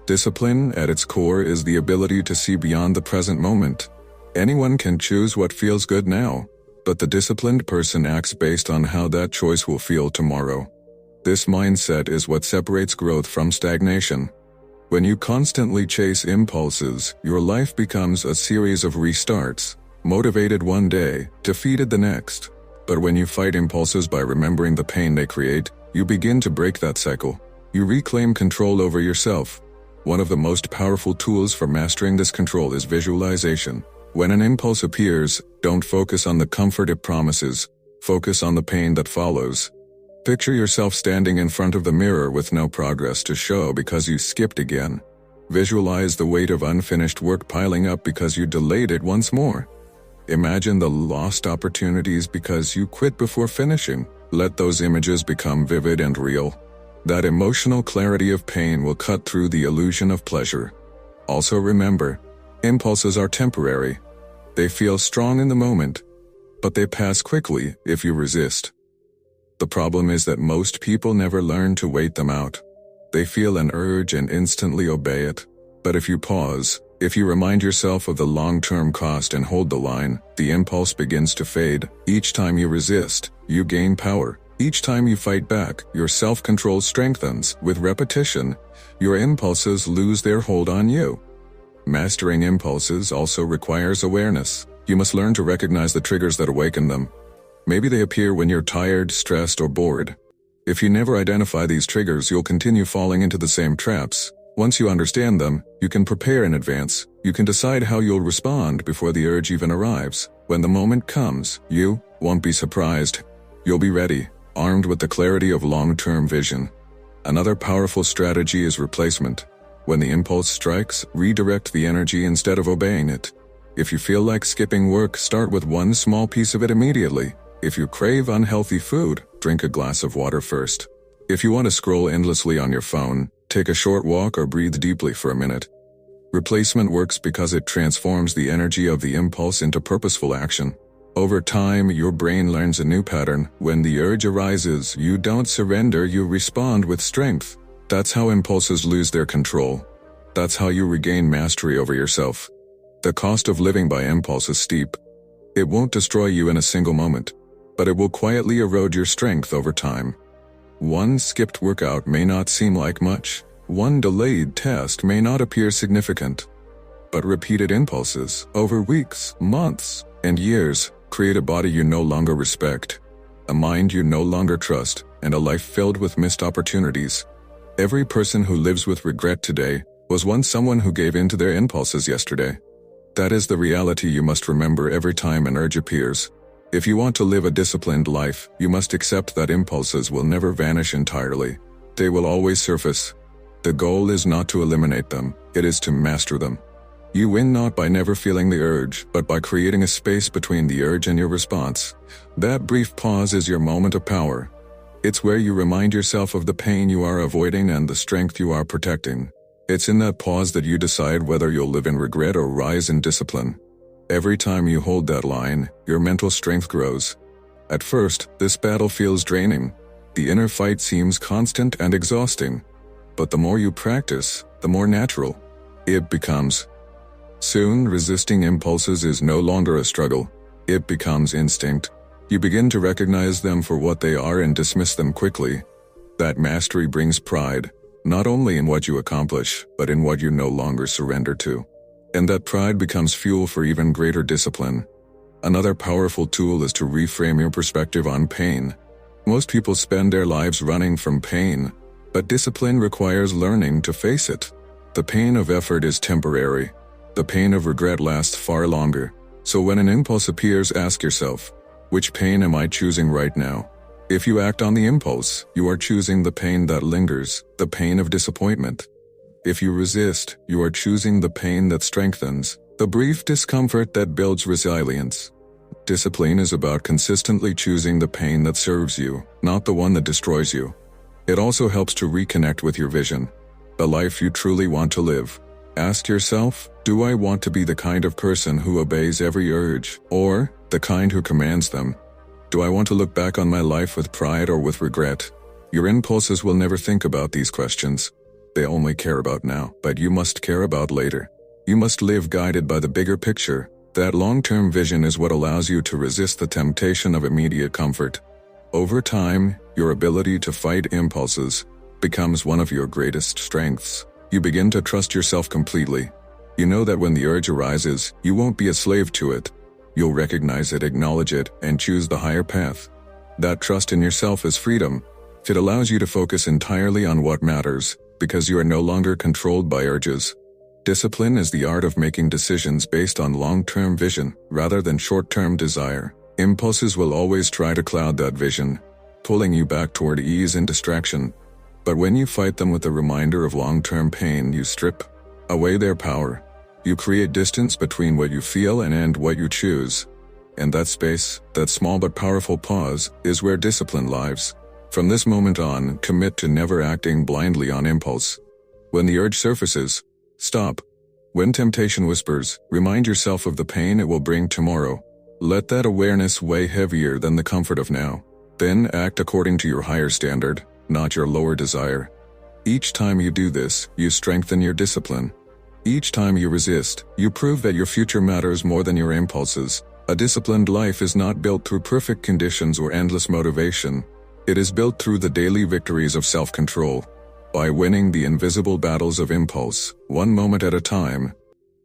Discipline, at its core, is the ability to see beyond the present moment. Anyone can choose what feels good now, but the disciplined person acts based on how that choice will feel tomorrow. This mindset is what separates growth from stagnation. When you constantly chase impulses, your life becomes a series of restarts, motivated one day, defeated the next. But when you fight impulses by remembering the pain they create, you begin to break that cycle. You reclaim control over yourself. One of the most powerful tools for mastering this control is visualization. When an impulse appears, don't focus on the comfort it promises. Focus on the pain that follows. Picture yourself standing in front of the mirror with no progress to show because you skipped again. Visualize the weight of unfinished work piling up because you delayed it once more. Imagine the lost opportunities because you quit before finishing. Let those images become vivid and real. That emotional clarity of pain will cut through the illusion of pleasure. Also remember, impulses are temporary. They feel strong in the moment, but they pass quickly if you resist. The problem is that most people never learn to wait them out. They feel an urge and instantly obey it. But if you pause, if you remind yourself of the long-term cost and hold the line, the impulse begins to fade. Each time you resist, you gain power. Each time you fight back, your self-control strengthens. With repetition, your impulses lose their hold on you. Mastering impulses also requires awareness. You must learn to recognize the triggers that awaken them. Maybe they appear when you're tired, stressed, or bored. If you never identify these triggers, you'll continue falling into the same traps. Once you understand them, you can prepare in advance. You can decide how you'll respond before the urge even arrives. When the moment comes, you won't be surprised. You'll be ready, armed with the clarity of long-term vision. Another powerful strategy is replacement. When the impulse strikes, redirect the energy instead of obeying it. If you feel like skipping work, start with one small piece of it immediately. If you crave unhealthy food, drink a glass of water first. If you want to scroll endlessly on your phone, take a short walk or breathe deeply for a minute. Replacement works because it transforms the energy of the impulse into purposeful action. Over time, your brain learns a new pattern. When the urge arises, you don't surrender, you respond with strength. That's how impulses lose their control. That's how you regain mastery over yourself. The cost of living by impulse is steep. It won't destroy you in a single moment, but it will quietly erode your strength over time. One skipped workout may not seem like much. One delayed test may not appear significant. But repeated impulses, over weeks, months, and years, create a body you no longer respect, a mind you no longer trust, and a life filled with missed opportunities. Every person who lives with regret today was once someone who gave in to their impulses yesterday. That is the reality you must remember every time an urge appears. If you want to live a disciplined life, you must accept that impulses will never vanish entirely. They will always surface. The goal is not to eliminate them, it is to master them. You win not by never feeling the urge, but by creating a space between the urge and your response. That brief pause is your moment of power. It's where you remind yourself of the pain you are avoiding and the strength you are protecting. It's in that pause that you decide whether you'll live in regret or rise in discipline. Every time you hold that line, your mental strength grows. At first, this battle feels draining. The inner fight seems constant and exhausting. But the more you practice, the more natural it becomes. Soon, resisting impulses is no longer a struggle. It becomes instinct. You begin to recognize them for what they are and dismiss them quickly. That mastery brings pride, not only in what you accomplish, but in what you no longer surrender to. And that pride becomes fuel for even greater discipline. Another powerful tool is to reframe your perspective on pain. Most people spend their lives running from pain, but discipline requires learning to face it. The pain of effort is temporary. The pain of regret lasts far longer. So when an impulse appears, ask yourself, which pain am I choosing right now? If you act on the impulse, you are choosing the pain that lingers, the pain of disappointment. If you resist, you are choosing the pain that strengthens, the brief discomfort that builds resilience. Discipline is about consistently choosing the pain that serves you, not the one that destroys you. It also helps to reconnect with your vision, the life you truly want to live. Ask yourself, do I want to be the kind of person who obeys every urge, or the kind who commands them? Do I want to look back on my life with pride or with regret? Your impulses will never think about these questions. They only care about now, but you must care about later. You must live guided by the bigger picture. That long-term vision is what allows you to resist the temptation of immediate comfort. Over time, your ability to fight impulses becomes one of your greatest strengths. You begin to trust yourself completely. You know that when the urge arises, you won't be a slave to it. You'll recognize it, acknowledge it, and choose the higher path. That trust in yourself is freedom. It allows you to focus entirely on what matters, because you are no longer controlled by urges. Discipline is the art of making decisions based on long-term vision, rather than short-term desire. Impulses will always try to cloud that vision, pulling you back toward ease and distraction. But when you fight them with a reminder of long-term pain, you strip away their power. You create distance between what you feel and what you choose. And that space, that small but powerful pause, is where discipline lives. From this moment on, commit to never acting blindly on impulse. When the urge surfaces, stop. When temptation whispers, remind yourself of the pain it will bring tomorrow. Let that awareness weigh heavier than the comfort of now. Then act according to your higher standard, not your lower desire. Each time you do this, you strengthen your discipline. Each time you resist, you prove that your future matters more than your impulses. A disciplined life is not built through perfect conditions or endless motivation. It is built through the daily victories of self-control. By winning the invisible battles of impulse, one moment at a time.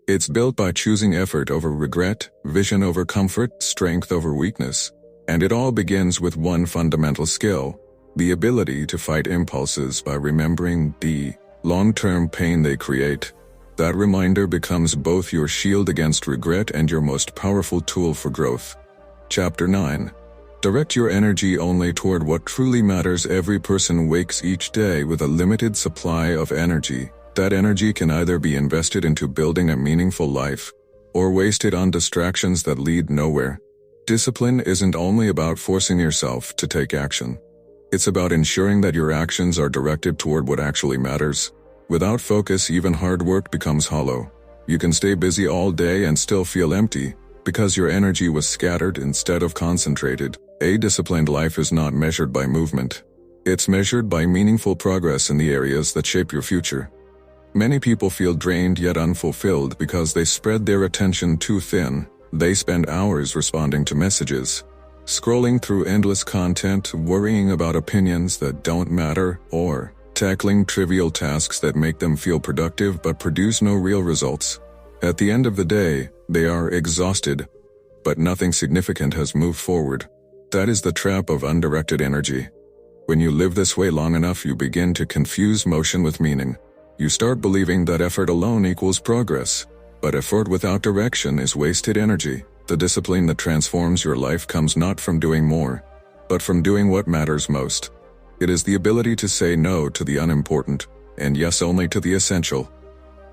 It's built by choosing effort over regret, vision over comfort, strength over weakness. And it all begins with one fundamental skill: the ability to fight impulses by remembering the long-term pain they create. That reminder becomes both your shield against regret and your most powerful tool for growth. Chapter 9. Direct your energy only toward what truly matters. Every person wakes each day with a limited supply of energy. That energy can either be invested into building a meaningful life, or wasted on distractions that lead nowhere. Discipline isn't only about forcing yourself to take action. It's about ensuring that your actions are directed toward what actually matters. Without focus, even hard work becomes hollow. You can stay busy all day and still feel empty, because your energy was scattered instead of concentrated. A disciplined life is not measured by movement. It's measured by meaningful progress in the areas that shape your future. Many people feel drained yet unfulfilled because they spread their attention too thin. They spend hours responding to messages, scrolling through endless content, worrying about opinions that don't matter, or tackling trivial tasks that make them feel productive but produce no real results. At the end of the day, they are exhausted, but nothing significant has moved forward. That is the trap of undirected energy. When you live this way long enough, you begin to confuse motion with meaning. You start believing that effort alone equals progress, but effort without direction is wasted energy. The discipline that transforms your life comes not from doing more, but from doing what matters most. It is the ability to say no to the unimportant, and yes only to the essential.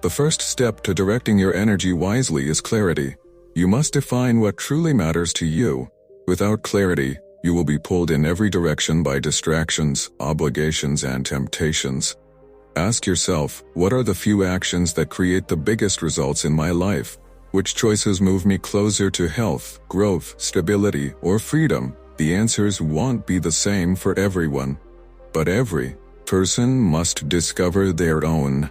The first step to directing your energy wisely is clarity. You must define what truly matters to you. Without clarity, you will be pulled in every direction by distractions, obligations, and temptations. Ask yourself, what are the few actions that create the biggest results in my life? Which choices move me closer to health, growth, stability, or freedom? The answers won't be the same for everyone, but every person must discover their own.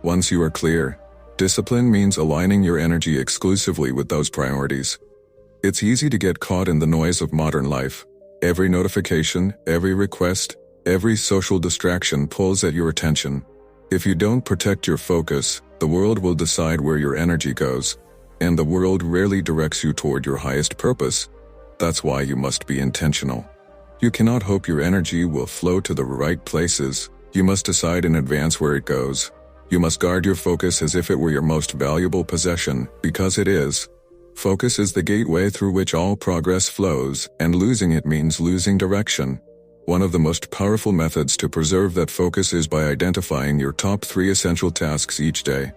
Once you are clear, discipline means aligning your energy exclusively with those priorities. It's easy to get caught in the noise of modern life. Every notification, every request, every social distraction pulls at your attention. If you don't protect your focus, the world will decide where your energy goes, and the world rarely directs you toward your highest purpose. That's why you must be intentional. You cannot hope your energy will flow to the right places. You must decide in advance where it goes. You must guard your focus as if it were your most valuable possession, because it is. Focus is the gateway through which all progress flows, and losing it means losing direction. One of the most powerful methods to preserve that focus is by identifying your top 3 essential tasks each day.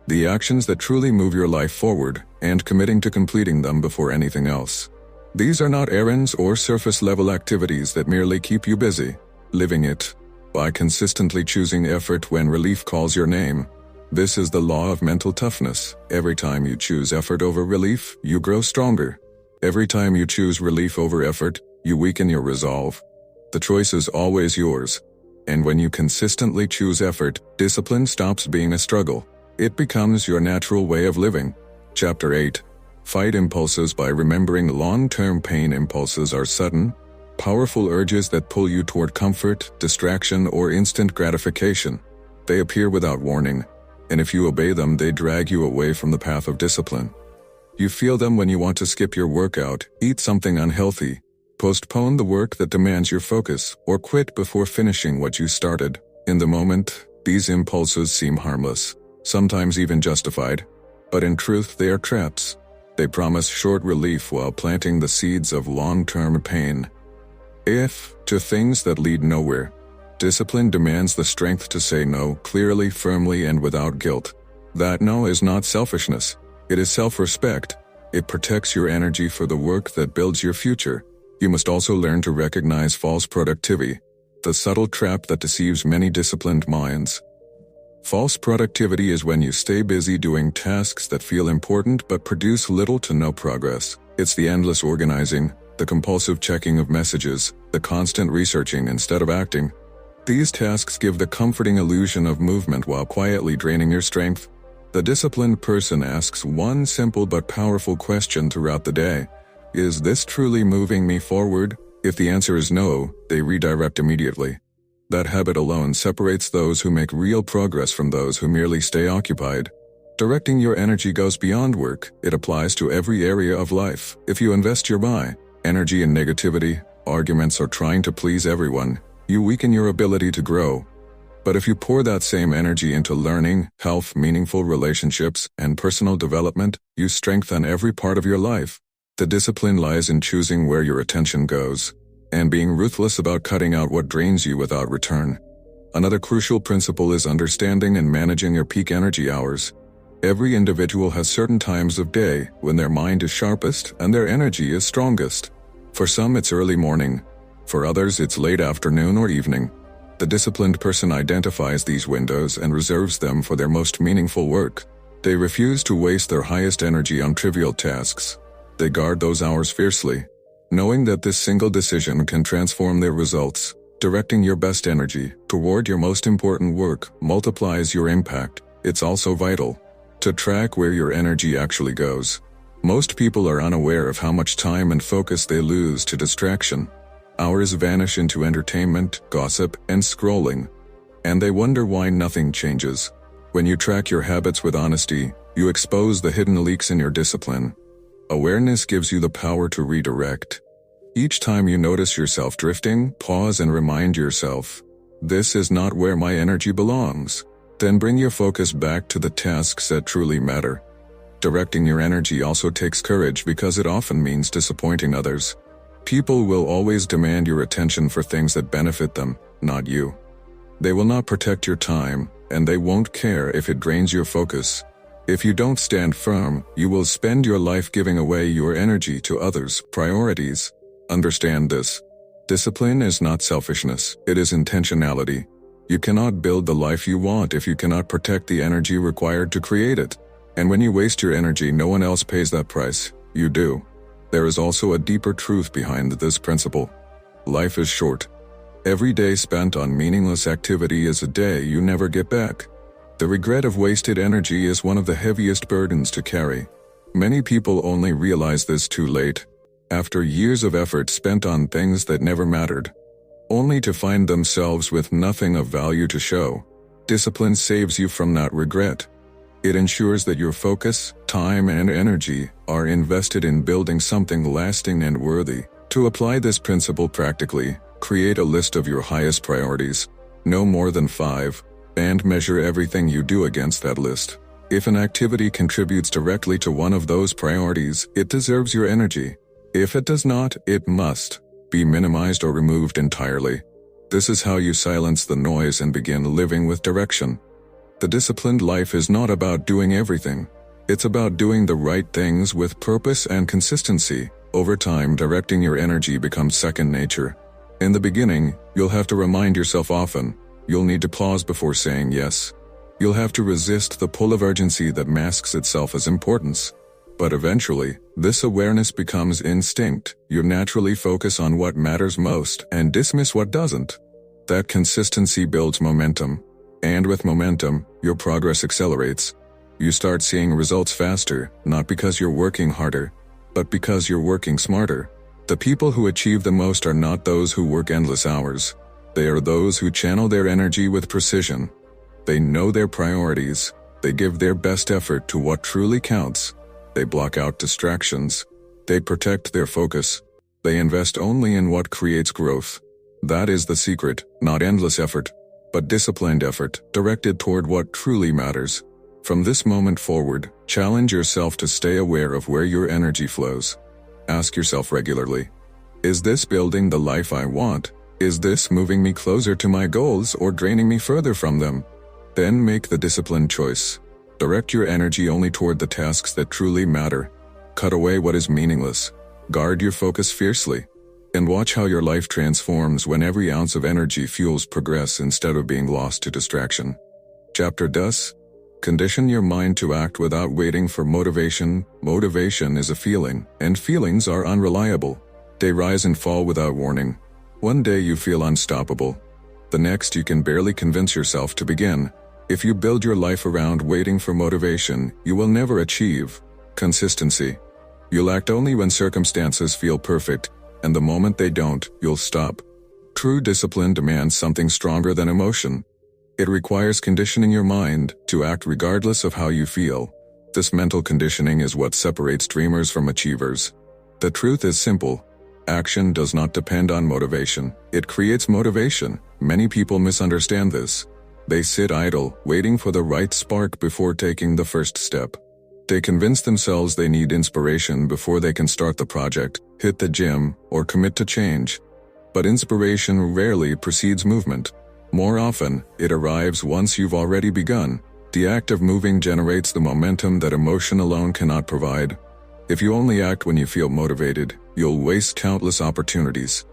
The actions that truly move your life forward, and committing to completing them before anything else. These are not errands or surface-level activities that merely keep you busy. Living it, by consistently choosing effort when relief calls your name. This is the law of mental toughness. Every time you choose effort over relief, you grow stronger. Every time you choose relief over effort, you weaken your resolve. The choice is always yours. And when you consistently choose effort, discipline stops being a struggle. It becomes your natural way of living. Chapter 8. Fight impulses by remembering long-term pain. Impulses are sudden, powerful urges that pull you toward comfort, distraction, or instant gratification. They appear without warning, and if you obey them, they drag you away from the path of discipline. You feel them when you want to skip your workout, eat something unhealthy, postpone the work that demands your focus, or quit before finishing what you started. In the moment, these impulses seem harmless, sometimes even justified, but in truth they are traps. They promise short relief while planting the seeds of long-term pain. If to things that lead nowhere. Discipline demands the strength to say no clearly, firmly, and without guilt. That no is not selfishness. It is self-respect. It protects your energy for the work that builds your future. You must also learn to recognize false productivity, the subtle trap that deceives many disciplined minds. False productivity is when you stay busy doing tasks that feel important but produce little to no progress. It's the endless organizing, the compulsive checking of messages, the constant researching instead of acting. These tasks give the comforting illusion of movement while quietly draining your strength. The disciplined person asks one simple but powerful question throughout the day. Is this truly moving me forward? If the answer is no, they redirect immediately. That habit alone separates those who make real progress from those who merely stay occupied. Directing your energy goes beyond work. It applies to every area of life. If you invest your energy in negativity, arguments, or trying to please everyone, you weaken your ability to grow. But if you pour that same energy into learning, health, meaningful relationships, and personal development, you strengthen every part of your life. The discipline lies in choosing where your attention goes, and being ruthless about cutting out what drains you without return. Another crucial principle is understanding and managing your peak energy hours. Every individual has certain times of day when their mind is sharpest and their energy is strongest. For some, it's early morning. For others, it's late afternoon or evening. The disciplined person identifies these windows and reserves them for their most meaningful work. They refuse to waste their highest energy on trivial tasks. They guard those hours fiercely, knowing that this single decision can transform their results. Directing your best energy toward your most important work multiplies your impact. It's also vital to track where your energy actually goes. Most people are unaware of how much time and focus they lose to distraction. Hours vanish into entertainment, gossip, and scrolling, and they wonder why nothing changes. When you track your habits with honesty, you expose the hidden leaks in your discipline. Awareness gives you the power to redirect. Each time you notice yourself drifting, pause and remind yourself, this is not where my energy belongs. Then bring your focus back to the tasks that truly matter. Directing your energy also takes courage because it often means disappointing others. People will always demand your attention for things that benefit them, not you. They will not protect your time, and they won't care if it drains your focus. If you don't stand firm, you will spend your life giving away your energy to others' priorities. Understand this. Discipline is not selfishness, it is intentionality. You cannot build the life you want if you cannot protect the energy required to create it. And when you waste your energy, no one else pays that price. You do. There is also a deeper truth behind this principle. Life is short. Every day spent on meaningless activity is a day you never get back. The regret of wasted energy is one of the heaviest burdens to carry. Many people only realize this too late, after years of effort spent on things that never mattered, only to find themselves with nothing of value to show. Discipline saves you from that regret. It ensures that your focus, time, and energy are invested in building something lasting and worthy. To apply this principle practically, create a list of your highest priorities, no more than 5, and measure everything you do against that list. If an activity contributes directly to one of those priorities, it deserves your energy. If it does not, it must be minimized or removed entirely. This is how you silence the noise and begin living with direction. The disciplined life is not about doing everything. It's about doing the right things with purpose and consistency. Over time, directing your energy becomes second nature. In the beginning, you'll have to remind yourself often. You'll need to pause before saying yes. You'll have to resist the pull of urgency that masks itself as importance. But eventually, this awareness becomes instinct. You naturally focus on what matters most and dismiss what doesn't. That consistency builds momentum. And with momentum, your progress accelerates. You start seeing results faster, not because you're working harder, but because you're working smarter. The people who achieve the most are not those who work endless hours. They are those who channel their energy with precision. They know their priorities. They give their best effort to what truly counts. They block out distractions. They protect their focus. They invest only in what creates growth. That is the secret, not endless effort, but disciplined effort, directed toward what truly matters. From this moment forward, challenge yourself to stay aware of where your energy flows. Ask yourself regularly, is this building the life I want? Is this moving me closer to my goals or draining me further from them? Then make the disciplined choice. Direct your energy only toward the tasks that truly matter. Cut away what is meaningless. Guard your focus fiercely. And watch how your life transforms when every ounce of energy fuels progress instead of being lost to distraction. Chapter 10. Condition your mind to act without waiting for motivation. Motivation is a feeling, and feelings are unreliable. They rise and fall without warning. One day you feel unstoppable. The next you can barely convince yourself to begin. If you build your life around waiting for motivation, you will never achieve consistency. You'll act only when circumstances feel perfect, and the moment they don't, you'll stop. True discipline demands something stronger than emotion. It requires conditioning your mind to act regardless of how you feel. This mental conditioning is what separates dreamers from achievers. The truth is simple. Action does not depend on motivation. It creates motivation. Many people misunderstand this. They sit idle, waiting for the right spark before taking the first step. They convince themselves they need inspiration before they can start the project, hit the gym, or commit to change. But inspiration rarely precedes movement. More often, it arrives once you've already begun. The act of moving generates the momentum that emotion alone cannot provide. If you only act when you feel motivated, you'll waste countless opportunities.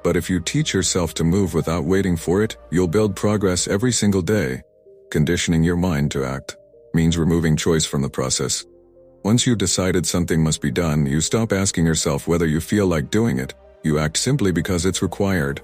But if you teach yourself to move without waiting for it, you'll build progress every single day. Conditioning your mind to act means removing choice from the process. Once you've decided something must be done, you stop asking yourself whether you feel like doing it. You act simply because it's required.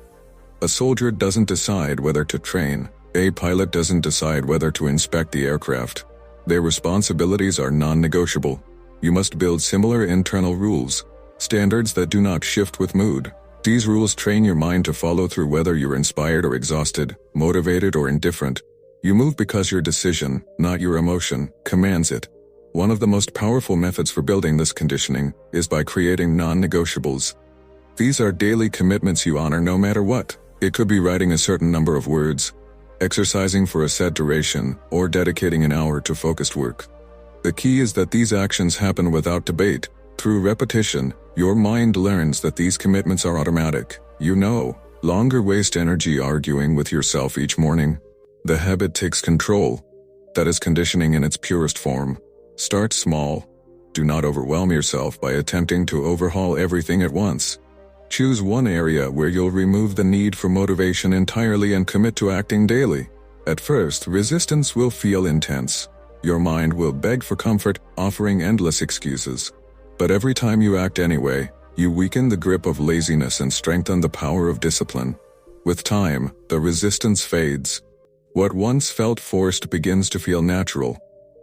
A soldier doesn't decide whether to train. A pilot doesn't decide whether to inspect the aircraft. Their responsibilities are non-negotiable. You must build similar internal rules, standards that do not shift with mood. These rules train your mind to follow through whether you're inspired or exhausted, motivated or indifferent. You move because your decision, not your emotion, commands it. One of the most powerful methods for building this conditioning is by creating non-negotiables. These are daily commitments you honor no matter what. It could be writing a certain number of words, exercising for a set duration, or dedicating an hour to focused work. The key is that these actions happen without debate. Through repetition, your mind learns that these commitments are automatic. You no longer waste energy arguing with yourself each morning. The habit takes control. That is conditioning in its purest form. Start small. Do not overwhelm yourself by attempting to overhaul everything at once. Choose one area where you'll remove the need for motivation entirely and commit to acting daily. At first, resistance will feel intense. Your mind will beg for comfort, offering endless excuses. But every time you act anyway, you weaken the grip of laziness and strengthen the power of discipline. With time, the resistance fades. What once felt forced begins to feel natural.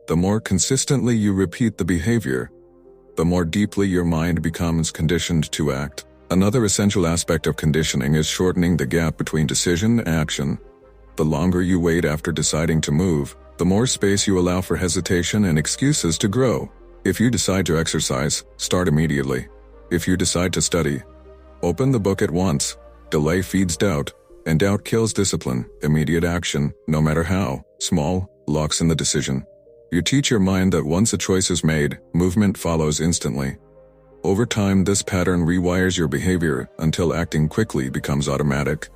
The more consistently you repeat the behavior, the more deeply your mind becomes conditioned to act. Another essential aspect of conditioning is shortening the gap between decision and action. The longer you wait after deciding to move, the more space you allow for hesitation and excuses to grow. If you decide to exercise, start immediately. If you decide to study, open the book at once. Delay feeds doubt, and doubt kills discipline. Immediate action, no matter how small, locks in the decision. You teach your mind that once a choice is made, movement follows instantly. Over time, this pattern rewires your behavior until acting quickly becomes automatic.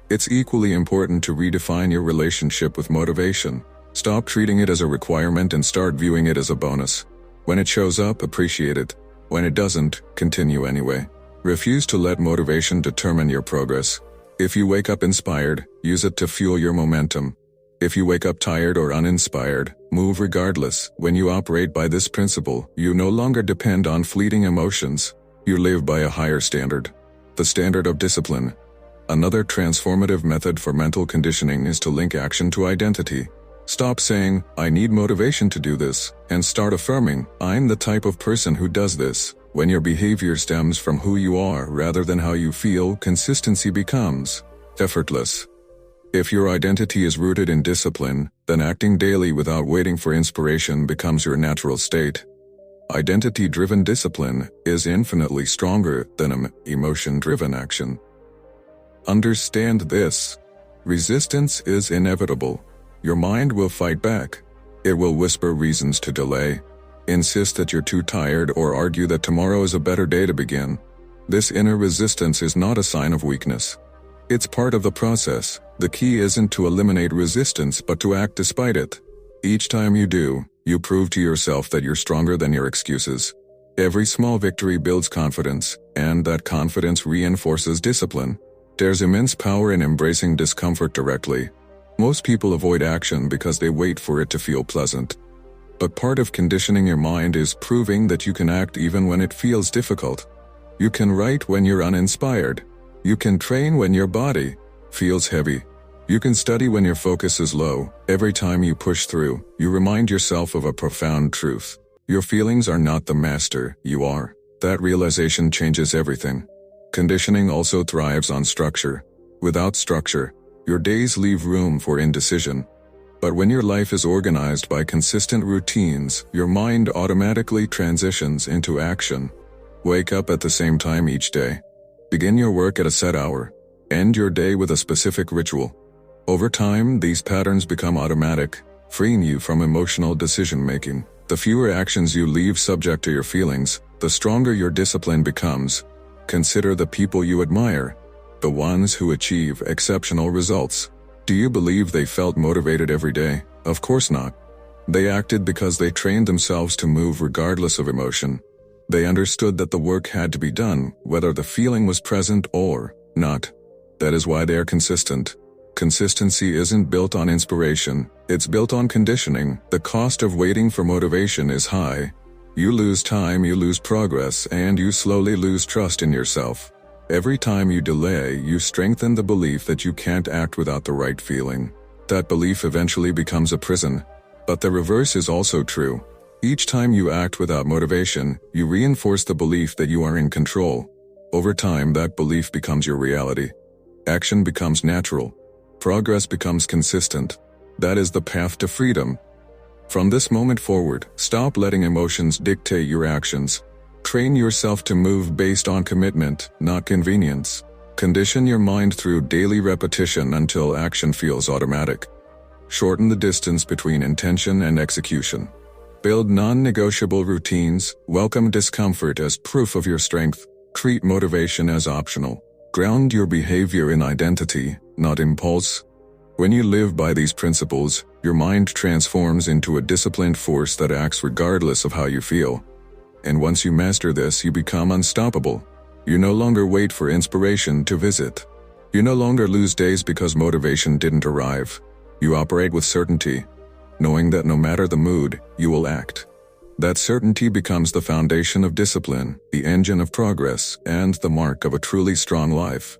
It's equally important to redefine your relationship with motivation. Stop treating it as a requirement and start viewing it as a bonus. When it shows up, appreciate it. When it doesn't, continue anyway. Refuse to let motivation determine your progress. If you wake up inspired, use it to fuel your momentum. If you wake up tired or uninspired, move regardless. When you operate by this principle, you no longer depend on fleeting emotions. You live by a higher standard. The standard of discipline. Another transformative method for mental conditioning is to link action to identity. Stop saying, "I need motivation to do this," and start affirming, "I'm the type of person who does this." When your behavior stems from who you are rather than how you feel, consistency becomes effortless. If your identity is rooted in discipline, then acting daily without waiting for inspiration becomes your natural state. Identity-driven discipline is infinitely stronger than emotion-driven action. Understand this. Resistance is inevitable. Your mind will fight back. It will whisper reasons to delay, insist that you're too tired, or argue that tomorrow is a better day to begin. This inner resistance is not a sign of weakness. It's part of the process. The key isn't to eliminate resistance but to act despite it. Each time you do, you prove to yourself that you're stronger than your excuses. Every small victory builds confidence, and that confidence reinforces discipline. There's immense power in embracing discomfort directly. Most people avoid action because they wait for it to feel pleasant. But part of conditioning your mind is proving that you can act even when it feels difficult. You can write when you're uninspired. You can train when your body feels heavy. You can study when your focus is low. Every time you push through, you remind yourself of a profound truth. Your feelings are not the master, you are. That realization changes everything. Conditioning also thrives on structure. Without structure, your days leave room for indecision. But when your life is organized by consistent routines, your mind automatically transitions into action. Wake up at the same time each day. Begin your work at a set hour. End your day with a specific ritual. Over time, these patterns become automatic, freeing you from emotional decision-making. The fewer actions you leave subject to your feelings, the stronger your discipline becomes. Consider the people you admire, the ones who achieve exceptional results. Do you believe they felt motivated every day? Of course not. They acted because they trained themselves to move regardless of emotion. They understood that the work had to be done, whether the feeling was present or not. That is why they are consistent. Consistency isn't built on inspiration, it's built on conditioning. The cost of waiting for motivation is high. You lose time, you lose progress, and you slowly lose trust in yourself. Every time you delay, you strengthen the belief that you can't act without the right feeling. That belief eventually becomes a prison. But the reverse is also true. Each time you act without motivation, you reinforce the belief that you are in control. Over time, that belief becomes your reality. Action becomes natural. Progress becomes consistent. That is the path to freedom. From this moment forward, stop letting emotions dictate your actions. Train yourself to move based on commitment, not convenience. Condition your mind through daily repetition until action feels automatic. Shorten the distance between intention and execution. Build non-negotiable routines. Welcome discomfort as proof of your strength. Treat motivation as optional. Ground your behavior in identity, not impulse. When you live by these principles, your mind transforms into a disciplined force that acts regardless of how you feel. And once you master this, you become unstoppable. You no longer wait for inspiration to visit. You no longer lose days because motivation didn't arrive. You operate with certainty, knowing that no matter the mood, you will act. That certainty becomes the foundation of discipline, the engine of progress, and the mark of a truly strong life.